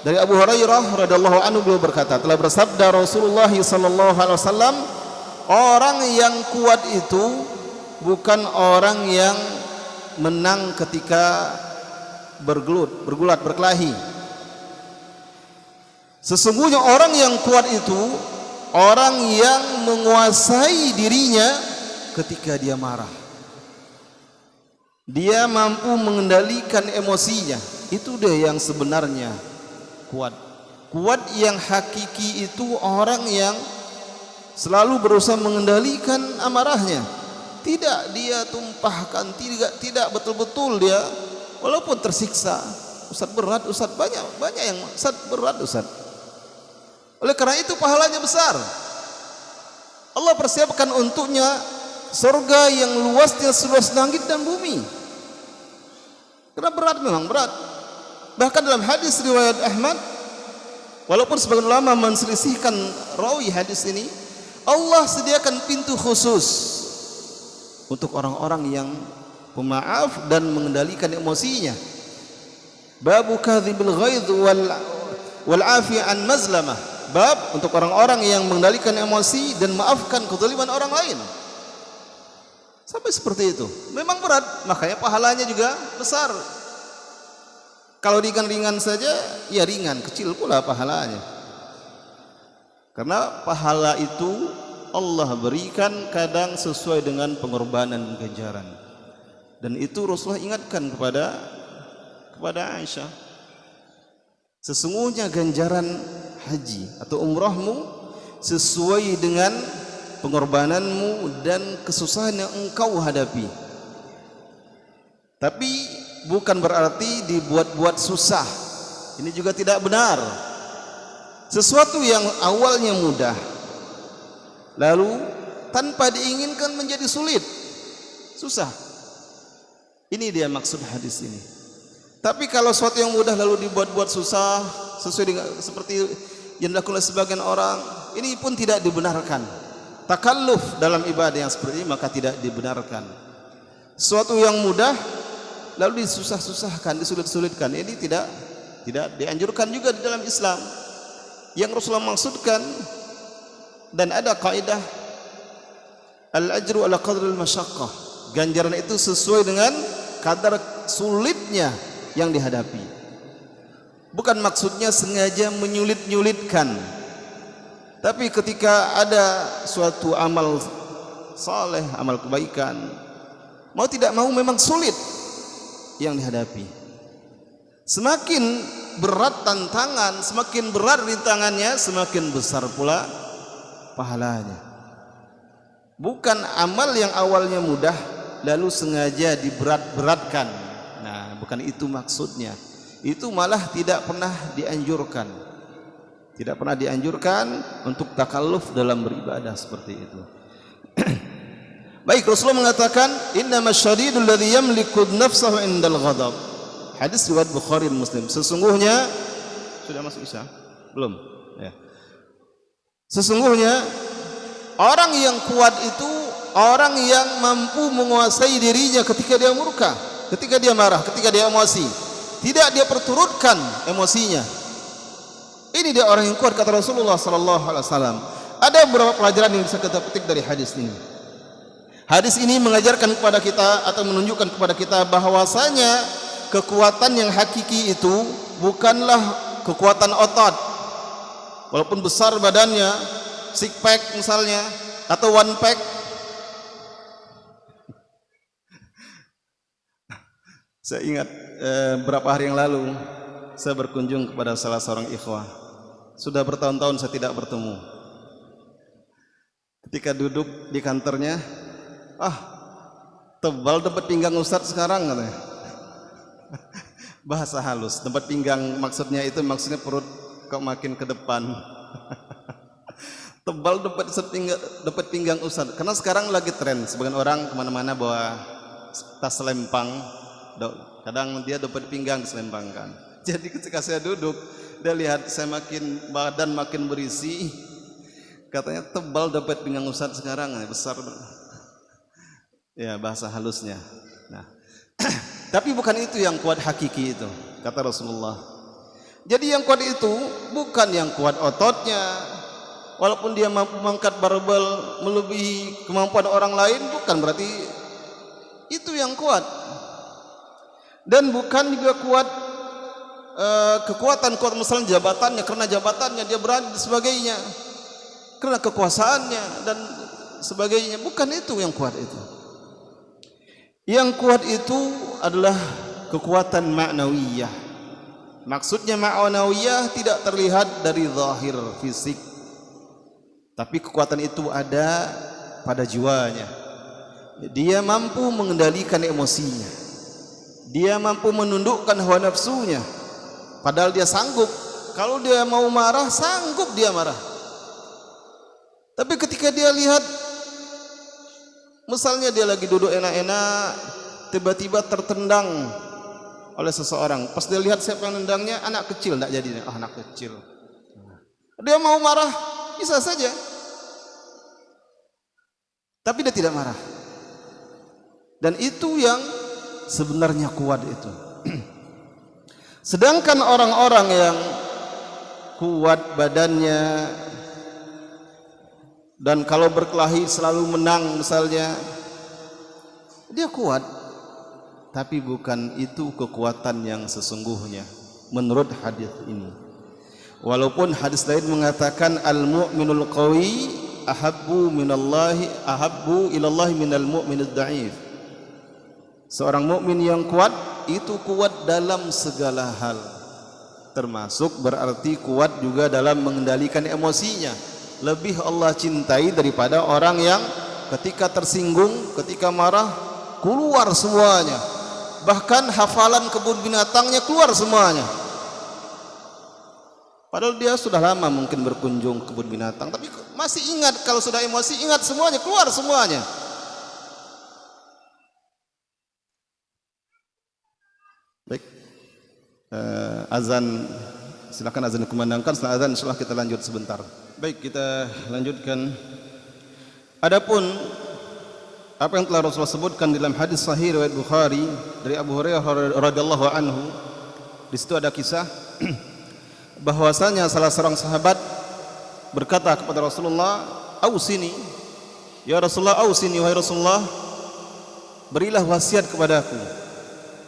Dari Abu Hurairah radhiyallahu anhu, beliau berkata, telah bersabda Rasulullah sallallahu alaihi wasallam, orang yang kuat itu bukan orang yang menang ketika bergulat, berkelahi. Sesungguhnya orang yang kuat itu orang yang menguasai dirinya ketika dia marah. Dia mampu mengendalikan emosinya. Itu dia yang sebenarnya kuat. Kuat yang hakiki itu orang yang selalu berusaha mengendalikan amarahnya. Tidak dia tumpahkan, tidak betul-betul dia walaupun tersiksa. Ustaz berat, Ustaz banyak yang Ustaz berat, Ustaz. Oleh karena itu pahalanya besar. Allah persiapkan untuknya surga yang luasnya seluas langit dan bumi. Karena berat, memang berat. Bahkan dalam hadis riwayat Ahmad, walaupun sebagian ulama menselisihkan rawi hadis ini, Allah sediakan pintu khusus untuk orang-orang yang pemaaf dan mengendalikan emosinya. Babu kadhibil ghaidh wal afi an mazlamah. Bab untuk orang-orang yang mengendalikan emosi dan maafkan kezaliman orang lain. Sampai seperti itu. Memang berat, makanya pahalanya juga besar. Kalau ringan-ringan saja, ya ringan, kecil pula pahalanya. Karena pahala itu Allah berikan kadang sesuai dengan pengorbanan dan ganjaran. Dan itu Rasulullah ingatkan kepada Aisyah. Sesungguhnya ganjaran haji atau umrahmu sesuai dengan pengorbananmu dan kesusahan yang engkau hadapi. Tapi bukan berarti dibuat-buat susah. Ini juga tidak benar. Sesuatu yang awalnya mudah, lalu tanpa diinginkan menjadi sulit, susah. Ini dia maksud hadis ini. Tapi kalau sesuatu yang mudah lalu dibuat-buat susah, sesuai dengan seperti yang dilakukan oleh sebagian orang, ini pun tidak dibenarkan. Takalluf dalam ibadah yang seperti ini maka tidak dibenarkan. Sesuatu yang mudah lalu disusah-susahkan, disulit-sulitkan, ini tidak dianjurkan juga di dalam Islam. Yang Rasulullah maksudkan, dan ada kaidah Al-ajru ala qadril masyaqqah. Ganjaran itu sesuai dengan kadar sulitnya yang dihadapi. Bukan maksudnya sengaja menyulit-nyulitkan. Tapi ketika ada suatu amal saleh, amal kebaikan, mau tidak mau memang sulit yang dihadapi. Semakin berat tantangan, semakin berat rintangannya, semakin besar pula pahalanya. Bukan amal yang awalnya mudah lalu sengaja diberat-beratkan. Nah, bukan itu maksudnya. Itu malah tidak pernah dianjurkan. Tidak pernah dianjurkan untuk takalluf dalam beribadah seperti itu. Baik, Rasulullah mengatakan, "Innamasy syadidul ladzi yamliku nafsahu indal ghadab." Hadis riwayat Bukhari dan Muslim. Sesungguhnya sudah masuk Isya? Belum? Ya. Sesungguhnya orang yang kuat itu orang yang mampu menguasai dirinya ketika dia murka, ketika dia marah, ketika dia emosi. Tidak dia perturutkan emosinya. Ini dia orang yang kuat, kata Rasulullah sallallahu alaihi wasallam. Ada beberapa pelajaran yang bisa kita petik dari hadis ini. Hadis ini mengajarkan kepada kita atau menunjukkan kepada kita bahwasanya kekuatan yang hakiki itu bukanlah kekuatan otot. Walaupun besar badannya, six pack misalnya, atau one pack. Saya ingat beberapa hari yang lalu saya berkunjung kepada salah seorang ikhwah. Sudah bertahun-tahun saya tidak bertemu. Ketika duduk di kantornya, tebal tempat pinggang Ustadz sekarang katanya. Bahasa halus, tempat pinggang maksudnya perut kok makin ke depan. Tebal tempat pinggang Ustadz. Karena sekarang lagi tren, sebagian orang kemana-mana bawa tas selempang. Kadang dia dapat pinggang diselempangkan. Jadi ketika saya duduk, dia lihat saya badan makin berisi. Katanya tebal dapat pinggang Ustadz sekarang, besar. Ya, bahasa halusnya. Nah, tapi bukan itu yang kuat hakiki itu, kata Rasulullah. Jadi yang kuat itu bukan yang kuat ototnya. Walaupun dia mampu mengangkat barbel melebihi kemampuan orang lain, bukan berarti itu yang kuat. Dan bukan juga kuat kekuatan misalnya jabatannya, karena jabatannya dia berani dan sebagainya, karena kekuasaannya dan sebagainya. Bukan itu yang kuat itu. Yang kuat itu adalah kekuatan ma'nawiyah. Maksudnya ma'nawiyah tidak terlihat dari zahir fisik, tapi kekuatan itu ada pada jiwanya. Dia mampu mengendalikan emosinya. Dia mampu menundukkan hawa nafsunya. Padahal dia sanggup. Kalau dia mau marah, sanggup dia marah. Tapi ketika dia lihat, misalnya dia lagi duduk enak-enak, tiba-tiba tertendang oleh seseorang. Pas dia lihat siapa yang nendangnya, anak kecil, tidak jadi. Anak kecil. Dia mau marah, bisa saja. Tapi dia tidak marah. Dan itu yang sebenarnya kuat itu. Sedangkan orang-orang yang kuat badannya dan kalau berkelahi selalu menang misalnya, dia kuat, tapi bukan itu kekuatan yang sesungguhnya menurut hadis ini. Walaupun hadis lain mengatakan al-mu'minul qawi ahabbu ilallahi minal mu'minid dha'if. Seorang mukmin yang kuat itu kuat dalam segala hal, termasuk berarti kuat juga dalam mengendalikan emosinya. Lebih Allah cintai daripada orang yang ketika tersinggung, ketika marah keluar semuanya. Bahkan hafalan kebun binatangnya keluar semuanya. Padahal dia sudah lama mungkin berkunjung ke kebun binatang, tapi masih ingat. Kalau sudah emosi ingat semuanya, keluar semuanya. Baik, azan, silakan azan dikumandangkan. Setelah azan insyaallah kita lanjut sebentar. Baik, kita lanjutkan. Adapun apa yang telah Rasulullah sebutkan dalam hadis sahih riwayat Bukhari dari Abu Hurairah radhiyallahu anhu, di situ ada kisah bahwasanya salah seorang sahabat berkata kepada Rasulullah, "Ausini, "Ya Rasulullah, ausini wahai Rasulullah, berilah wasiat kepadaku."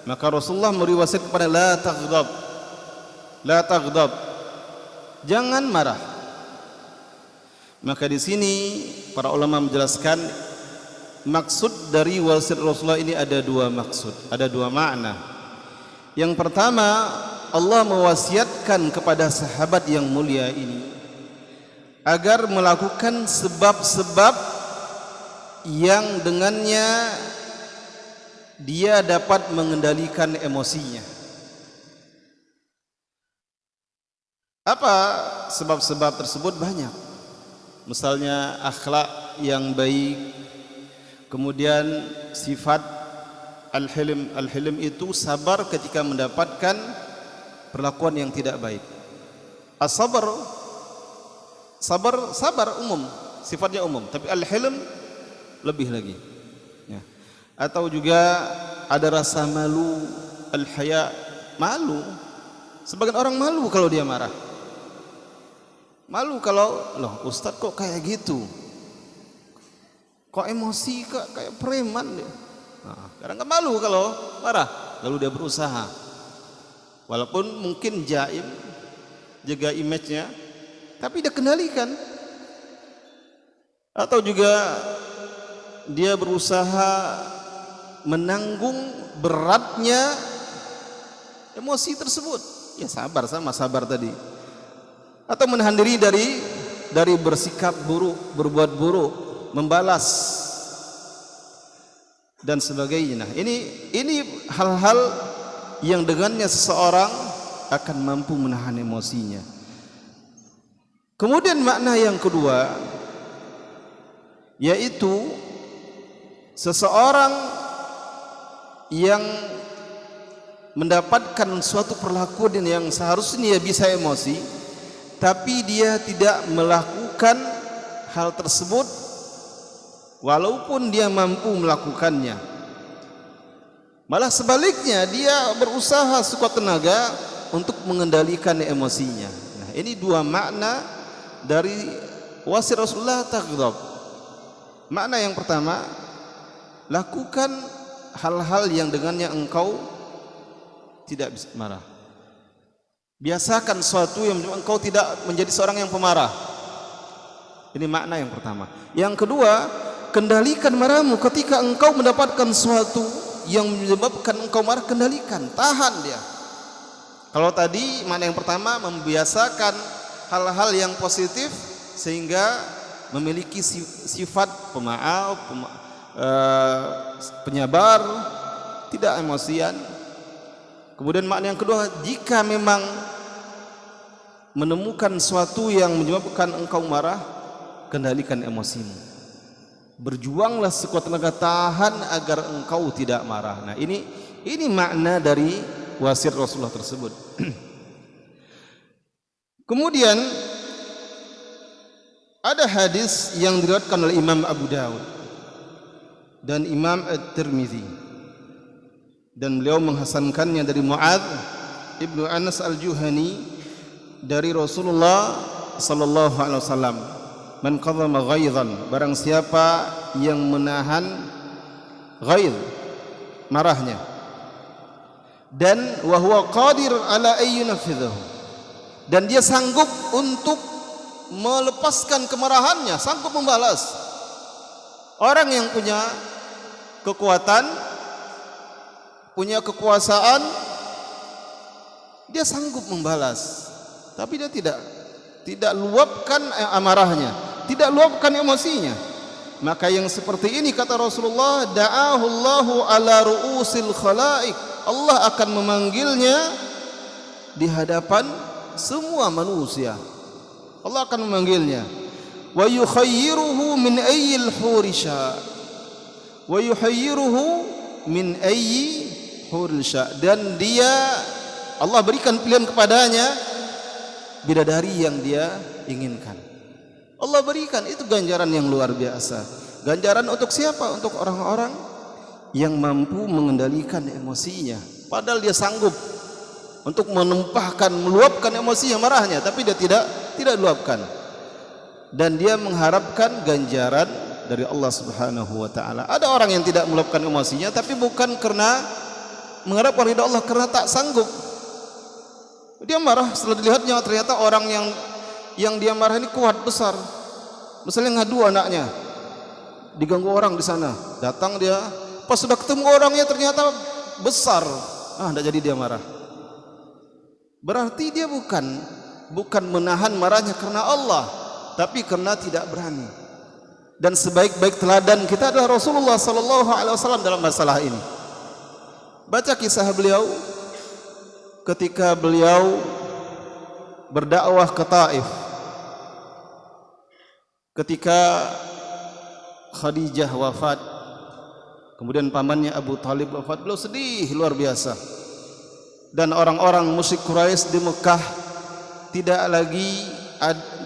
Maka Rasulullah memberi wasiat kepada, la taghdab, la taghdab, jangan marah. Maka di sini para ulama menjelaskan maksud dari wasiat Rasulullah ini ada dua maksud, ada dua makna. Yang pertama, Allah mewasiatkan kepada sahabat yang mulia ini agar melakukan sebab-sebab yang dengannya dia dapat mengendalikan emosinya. Apa sebab-sebab tersebut? Banyak. Misalnya akhlak yang baik, kemudian sifat al-hilm. Al-hilm itu sabar ketika mendapatkan perlakuan yang tidak baik. As-sabar, sabar umum, sifatnya umum, tapi al-hilm lebih lagi. Ya. Atau juga ada rasa malu, al-haya, malu. Sebagian orang malu kalau dia marah. Malu kalau, loh Ustadz kok kayak gitu, kok emosi, kok kayak preman dia. Nah, kadang kan malu kalau marah, lalu dia berusaha, walaupun mungkin jaim, jaga image-nya, tapi dia kendalikan. Atau juga dia berusaha menanggung beratnya emosi tersebut. Ya sabar, sama sabar tadi. Atau menahan diri dari bersikap buruk, berbuat buruk, membalas dan sebagainya. Nah, ini hal-hal yang dengannya seseorang akan mampu menahan emosinya. Kemudian makna yang kedua, yaitu seseorang yang mendapatkan suatu perlakuan yang seharusnya dia bisa emosi, tapi dia tidak melakukan hal tersebut walaupun dia mampu melakukannya. Malah sebaliknya, dia berusaha sekuat tenaga untuk mengendalikan emosinya. Nah, ini dua makna dari wasiat Rasulullah taghdab. Makna yang pertama, lakukan hal-hal yang dengannya engkau tidak bisa marah. Biasakan sesuatu yang engkau tidak menjadi seorang yang pemarah. Ini makna yang pertama. Yang kedua, kendalikan marahmu ketika engkau mendapatkan sesuatu yang menyebabkan engkau marah, kendalikan, tahan dia. Kalau tadi makna yang pertama, membiasakan hal-hal yang positif sehingga memiliki sifat pemaaf, penyabar, tidak emosian. Kemudian makna yang kedua, jika memang menemukan sesuatu yang menyebabkan engkau marah, kendalikan emosimu. Berjuanglah sekuat tenaga, tahan agar engkau tidak marah. Nah, ini makna dari wasiat Rasulullah tersebut. Kemudian ada hadis yang diriwayatkan oleh Imam Abu Dawud dan Imam At-Tirmidzi, dan beliau menghasankannya dari Mu'adz ibnu Anas al-Juhani dari Rasulullah sallallahu alaihi wasallam, man qadhama ghaidhan, barang siapa yang menahan ghaidh, marahnya, dan wa huwa qadir ala ayyunafidhahu, dan dia sanggup untuk melepaskan kemarahannya, sanggup membalas. Orang yang punya kekuatan, punya kekuasaan, dia sanggup membalas, tapi dia tidak luapkan amarahnya, tidak luapkan emosinya. Maka yang seperti ini, kata Rasulullah, da'ahu Allahu ala ru'usil khalaik, Allah akan memanggilnya di hadapan semua manusia. Allah akan memanggilnya, wa yukhayyiruhu min ayyil hurisha, wa yukhayyiruhu min ayyi hurisha, dan Allah berikan pilihan kepadanya bidadari yang dia inginkan. Allah berikan, itu ganjaran yang luar biasa. Ganjaran untuk siapa? Untuk orang-orang yang mampu mengendalikan emosinya. Padahal dia sanggup untuk menumpahkan, meluapkan emosinya, marahnya, tapi dia tidak luapkan. Dan dia mengharapkan ganjaran dari Allah Subhanahu wa taala. Ada orang yang tidak meluapkan emosinya tapi bukan karena mengharapkan ridha Allah, karena tak sanggup. Dia marah setelah dilihatnya ternyata orang yang dia marah ini kuat, besar. Misalnya ngadu anaknya, diganggu orang di sana, datang dia, pas sudah ketemu orangnya ternyata besar, tidak jadi dia marah. Berarti dia bukan menahan marahnya karena Allah, tapi karena tidak berani. Dan sebaik-baik teladan kita adalah Rasulullah sallallahu alaihi wasallam dalam masalah ini. Baca kisah beliau ketika beliau berdakwah ke Taif. Ketika Khadijah wafat, kemudian pamannya Abu Talib wafat, beliau sedih luar biasa. Dan orang-orang musyrik Quraisy di Mekah tidak lagi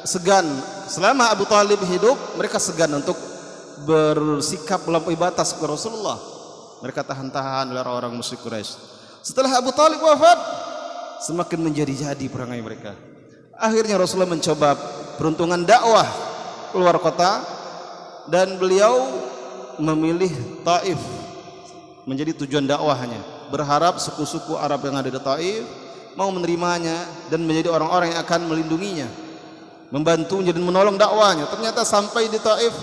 segan. Selama Abu Talib hidup, mereka segan untuk bersikap melampaui batas ke Rasulullah. Mereka tahan-tahan oleh orang-orang musyrik Quraisy. Setelah Abu Talib wafat, semakin menjadi-jadi perangai mereka. Akhirnya Rasulullah mencoba peruntungan dakwah keluar kota, dan beliau memilih Taif menjadi tujuan dakwahnya, berharap suku-suku Arab yang ada di Taif mau menerimanya dan menjadi orang-orang yang akan melindunginya, membantunya dan menolong dakwahnya. Ternyata sampai di Taif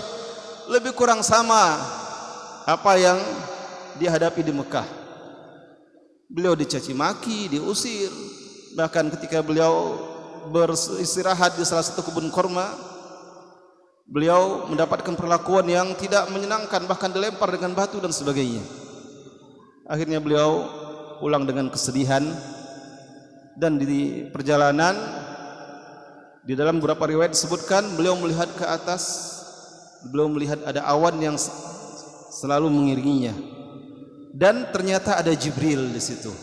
lebih kurang sama apa yang dihadapi di Mekah. Beliau dicaci maki, diusir. Bahkan ketika beliau beristirahat di salah satu kebun kurma, beliau mendapatkan perlakuan yang tidak menyenangkan, bahkan dilempar dengan batu dan sebagainya. Akhirnya beliau pulang dengan kesedihan, dan di perjalanan di dalam beberapa riwayat disebutkan beliau melihat ke atas, beliau melihat ada awan yang selalu mengiringinya, dan ternyata ada Jibril di situ.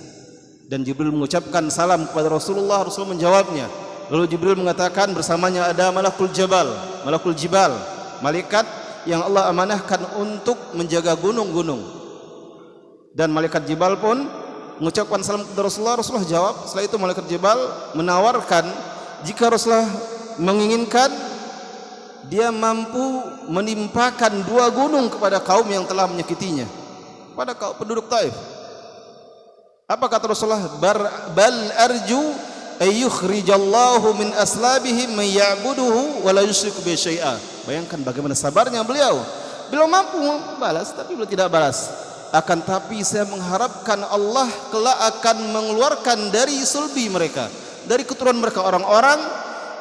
Dan Jibril mengucapkan salam kepada Rasulullah. Rasulullah menjawabnya. Lalu Jibril mengatakan bersamanya ada Malakul Jibal, malaikat yang Allah amanahkan untuk menjaga gunung-gunung. Dan malaikat Jibal pun mengucapkan salam kepada Rasulullah. Rasulullah jawab. Setelah itu malaikat Jibal menawarkan jika Rasulullah menginginkan, dia mampu menimpakan 2 gunung kepada kaum yang telah menyakitinya, pada kaum penduduk Taif. Apa kata Rasulullah? Bal arju ayyukhrijallahu min aslabihim man ya'buduhu wa la yusyriku bi syai'a. Bayangkan bagaimana sabarnya beliau. Beliau mampu balas tapi beliau tidak balas. Akan tapi saya mengharapkan Allah kelak akan mengeluarkan dari sulbi mereka, dari keturunan mereka, orang-orang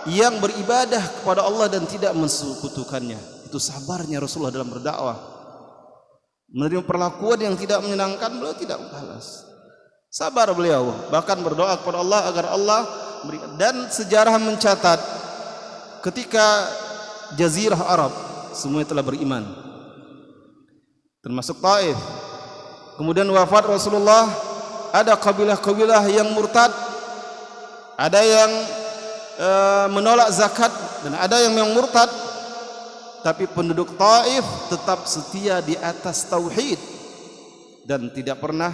yang beribadah kepada Allah dan tidak mensekutukannya. Itu sabarnya Rasulullah dalam berdakwah. Menerima perlakuan yang tidak menyenangkan, beliau tidak balas. Sabar beliau, bahkan berdoa kepada Allah agar Allah berikan. Dan sejarah mencatat ketika Jazirah Arab semuanya telah beriman, termasuk Taif. Kemudian wafat Rasulullah, ada kabilah-kabilah yang murtad, ada yang menolak zakat, dan ada yang murtad. Tapi penduduk Taif tetap setia di atas tauhid dan tidak pernah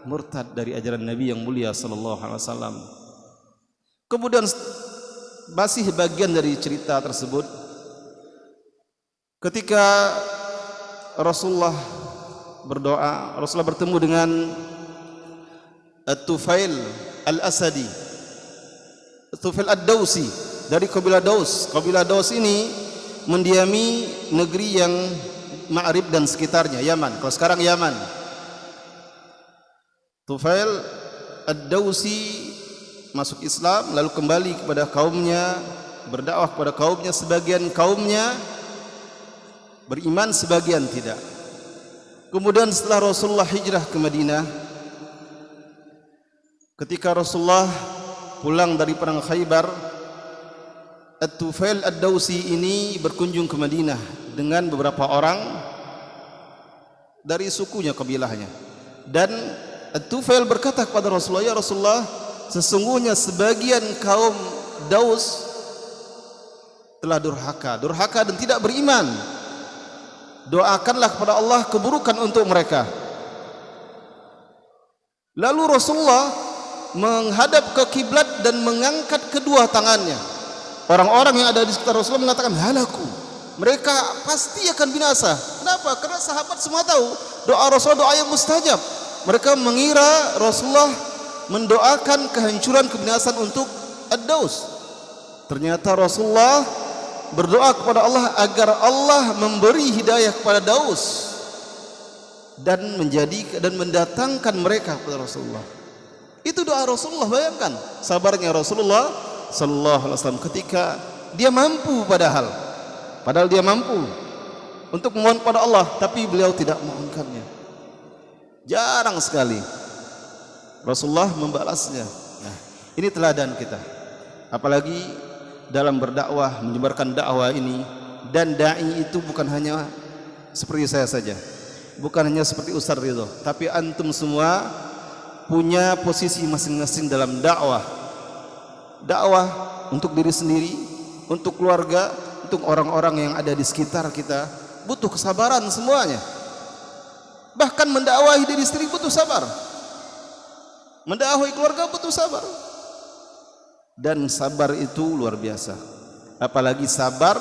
murtad dari ajaran Nabi yang mulia sallallahu alaihi wasallam. Kemudian masih bagian dari cerita tersebut, ketika Rasulullah berdoa, Rasulullah bertemu dengan At-Tufail Al-Asadi, At-Tufail Ad-Dausi dari kabilah Daus. Kabilah Daus ini mendiami negeri yang Ma'rib dan sekitarnya, Yaman. Kalau sekarang Yaman. Tufail Ad-Dausi masuk Islam, lalu kembali kepada kaumnya, berdakwah kepada kaumnya. Sebagian kaumnya beriman, sebagian tidak. Kemudian setelah Rasulullah hijrah ke Madinah, ketika Rasulullah pulang dari perang Khaybar, At-Tufail Ad-Dausi ini berkunjung ke Madinah dengan beberapa orang dari sukunya, kabilahnya. Dan At-Tufail berkata kepada Rasulullah, "Ya Rasulullah, sesungguhnya sebagian kaum Daus telah durhaka dan tidak beriman. Doakanlah kepada Allah keburukan untuk mereka." Lalu Rasulullah menghadap ke kiblat dan mengangkat kedua tangannya. Orang-orang yang ada di sekitar Rasulullah mengatakan, "Halaku, mereka pasti akan binasa. Kenapa? Karena sahabat semua tahu doa Rasulullah doa yang mustajab. Mereka mengira Rasulullah mendoakan kehancuran kebinasan untuk Ad-Daus. Ternyata Rasulullah berdoa kepada Allah agar Allah memberi hidayah kepada Daus dan mendatangkan mereka kepada Rasulullah. Itu doa Rasulullah. Bayangkan sabarnya Rasulullah sallallahu alaihi wasallam ketika dia mampu, padahal dia mampu untuk memohon pada Allah, tapi beliau tidak memohonkannya. Jarang sekali Rasulullah membalasnya. Nah, ini teladan kita. Apalagi dalam berdakwah, menyebarkan dakwah ini. Dan dai itu bukan hanya seperti saya saja, bukan hanya seperti Ustaz Ridho, tapi antum semua punya posisi masing-masing dalam dakwah. Dakwah untuk diri sendiri, untuk keluarga, untuk orang-orang yang ada di sekitar kita, butuh kesabaran semuanya. Bahkan mendakwahi diri sendiri butuh sabar, mendakwahi keluarga butuh sabar. Dan sabar itu luar biasa. Apalagi sabar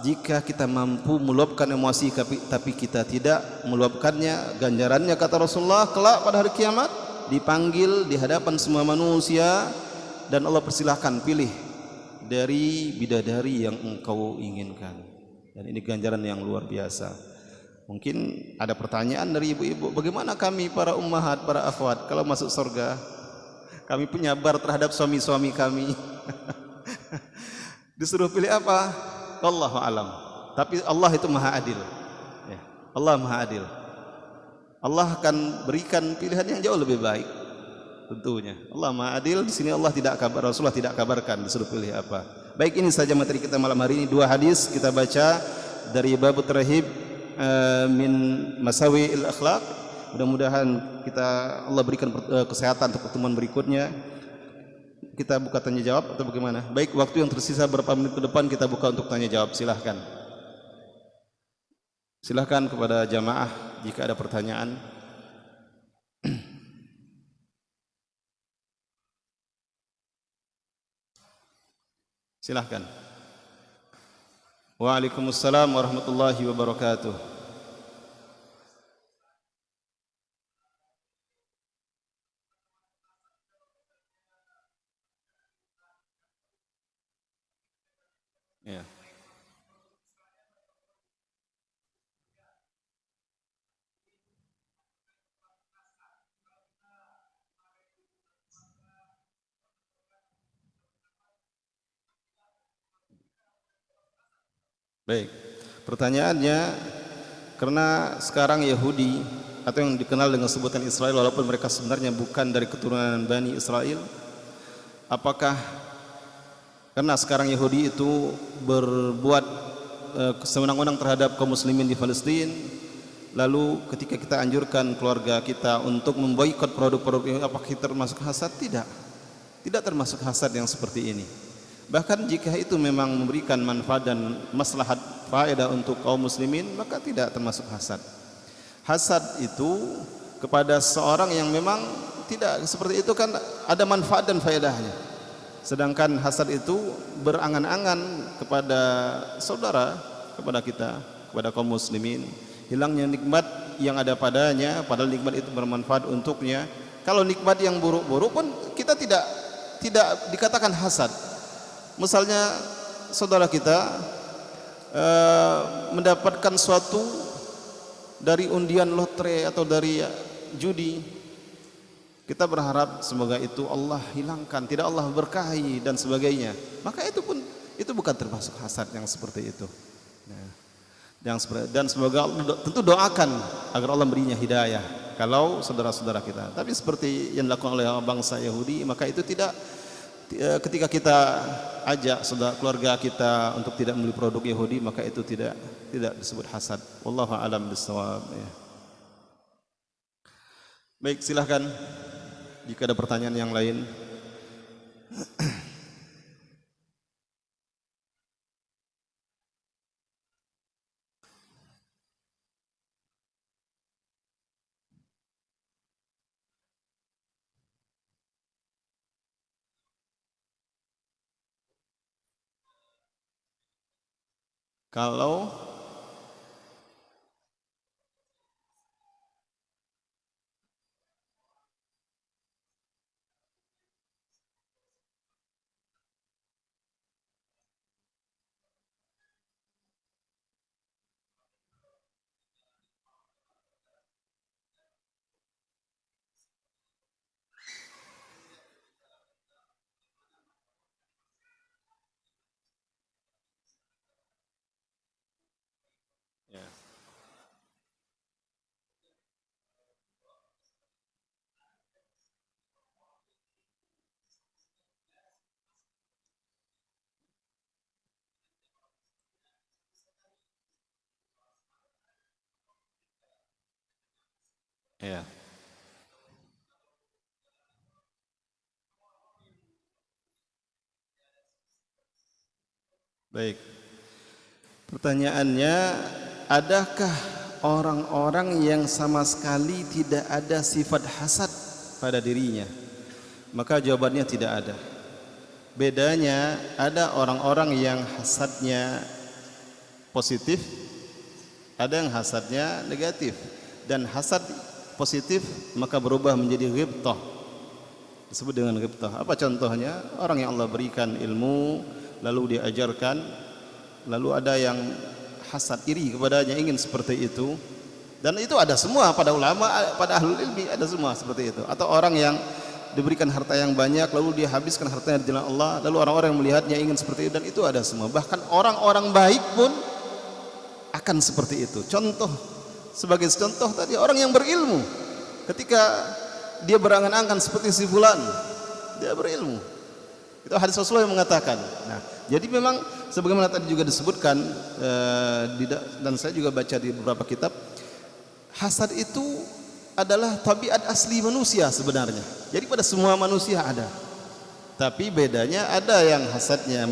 jika kita mampu meluapkan emosi tapi kita tidak meluapkannya. Ganjarannya kata Rasulullah kelak pada hari kiamat dipanggil di hadapan semua manusia dan Allah persilahkan pilih dari bidadari yang engkau inginkan. Dan ini ganjaran yang luar biasa. Mungkin ada pertanyaan dari ibu-ibu, bagaimana kami para ummahat, para akhwat kalau masuk surga? Kami penyabar terhadap suami-suami kami. Disuruh pilih apa? Wallahu alam. Tapi Allah itu maha adil. Ya, Allah maha adil. Allah akan berikan pilihan yang jauh lebih baik. Tentunya Allah maha adil. Di sini Allah tidak kabar, Rasulullah tidak kabarkan disuruh pilih apa. Baik, ini saja materi kita malam hari ini. 2 hadis kita baca dari bab Tarhib min Masawi al-Akhlaq. Mudah-mudahan Allah berikan kesehatan untuk pertemuan berikutnya. Kita buka tanya jawab atau bagaimana? Baik, waktu yang tersisa beberapa menit ke depan kita buka untuk tanya jawab. Silahkan. Silahkan kepada jamaah jika ada pertanyaan. Silahkan. Waalaikumsalam warahmatullahi wabarakatuh. Ya. Baik. Pertanyaannya, karena sekarang Yahudi atau yang dikenal dengan sebutan Israel, walaupun mereka sebenarnya bukan dari keturunan Bani Israel, apakah karena sekarang Yahudi itu berbuat sewenang-wenang terhadap kaum muslimin di Palestina, lalu ketika kita anjurkan keluarga kita untuk memboikot produk-produk ini, apakah kita termasuk hasad? Tidak termasuk hasad yang seperti ini. Bahkan jika itu memang memberikan manfaat dan maslahat faedah untuk kaum muslimin, maka tidak termasuk hasad. Hasad itu kepada seorang yang memang tidak seperti itu kan ada manfaat dan faedahnya. Sedangkan hasad itu berangan-angan kepada saudara, kepada kita, kepada kaum muslimin, hilangnya nikmat yang ada padanya, padahal nikmat itu bermanfaat untuknya. Kalau nikmat yang buruk-buruk pun kita tidak dikatakan hasad. Misalnya saudara kita mendapatkan suatu dari undian lotre atau dari judi, kita berharap semoga itu Allah hilangkan, tidak Allah berkahi dan sebagainya. Maka itu bukan termasuk hasad yang seperti itu. Dan semoga tentu doakan agar Allah berinya hidayah kalau saudara-saudara kita. Tapi seperti yang dilakukan oleh bangsa Yahudi, maka itu tidak. Ketika kita ajak saudara keluarga kita untuk tidak membeli produk Yahudi, maka itu tidak disebut hasad. Wallahu a'lam bishawab. Ya. Baik, silahkan jika ada pertanyaan yang lain. Kalau ya, ya. Baik. Pertanyaannya, adakah orang-orang yang sama sekali tidak ada sifat hasad pada dirinya? Maka jawabannya tidak ada. Bedanya, ada orang-orang yang hasadnya positif, ada yang hasadnya negatif. Dan hasad positif maka berubah menjadi ghibtah, disebut dengan ghibtah. Apa contohnya? Orang yang Allah berikan ilmu lalu diajarkan, lalu ada yang hasad iri kepadanya, ingin seperti itu. Dan itu ada semua pada ulama, pada ahlul ilmi, ada semua seperti itu. Atau orang yang diberikan harta yang banyak lalu dia habiskan hartanya di jalan Allah, lalu orang-orang yang melihatnya ingin seperti itu, dan itu ada semua. Bahkan orang-orang baik pun akan seperti itu. Sebagai contoh tadi, orang yang berilmu, ketika dia berangan-angan seperti si fulan, dia berilmu. Itu hadis Rasulullah yang mengatakan. Nah, jadi memang sebagaimana tadi juga disebutkan, dan saya juga baca di beberapa kitab, hasad itu adalah tabiat asli manusia sebenarnya. Jadi pada semua manusia ada. Tapi bedanya, ada yang hasadnya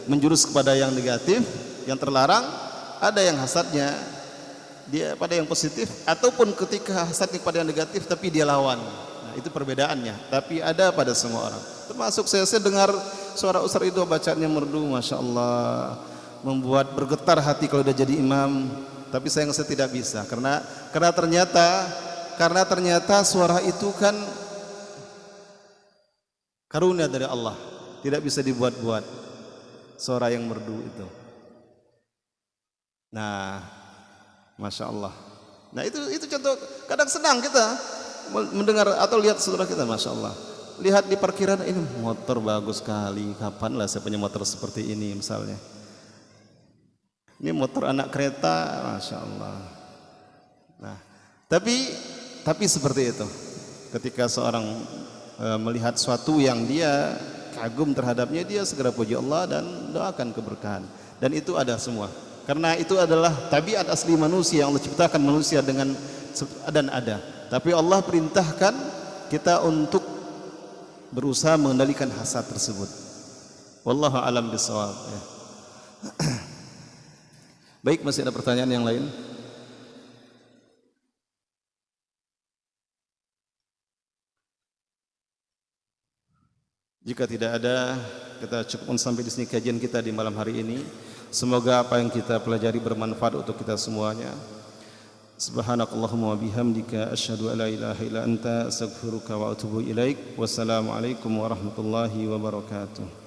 menjurus kepada yang negatif, yang terlarang, ada yang hasadnya dia pada yang positif, ataupun ketika hasadnya pada yang negatif tapi dia lawan. Nah, itu perbedaannya. Tapi ada pada semua orang. Termasuk saya dengar suara Ustaz Ridho bacaannya merdu, Masya Allah, membuat bergetar hati kalau udah jadi imam. Tapi saya tidak bisa, karena ternyata suara itu kan karunia dari Allah, tidak bisa dibuat-buat suara yang merdu itu. Nah, Masya Allah. Nah, itu contoh. Kadang senang kita mendengar atau lihat saudara kita, Masya Allah, lihat di parkiran, ini motor bagus sekali, kapanlah saya punya motor seperti ini misalnya. Ini motor anak kereta, Masya Allah. Nah, tapi seperti itu, ketika seorang melihat suatu yang dia kagum terhadapnya, dia segera puji Allah dan doakan keberkahan. Dan itu ada semua, karena itu adalah tabiat asli manusia yang Allah ciptakan manusia dengan dan ada. Tapi Allah perintahkan kita untuk berusaha mengendalikan hasad tersebut. Wallahu a'lam bishawab. Ya. Baik, masih ada pertanyaan yang lain? Jika tidak ada, kita cukupkan sampai di sini kajian kita di malam hari ini. Semoga apa yang kita pelajari bermanfaat untuk kita semuanya. Subhanakallahumma wa bihamdika asyhadu an la ilaha illa anta astaghfiruka wa atubu ilaik. Wassalamualaikum warahmatullahi wabarakatuh.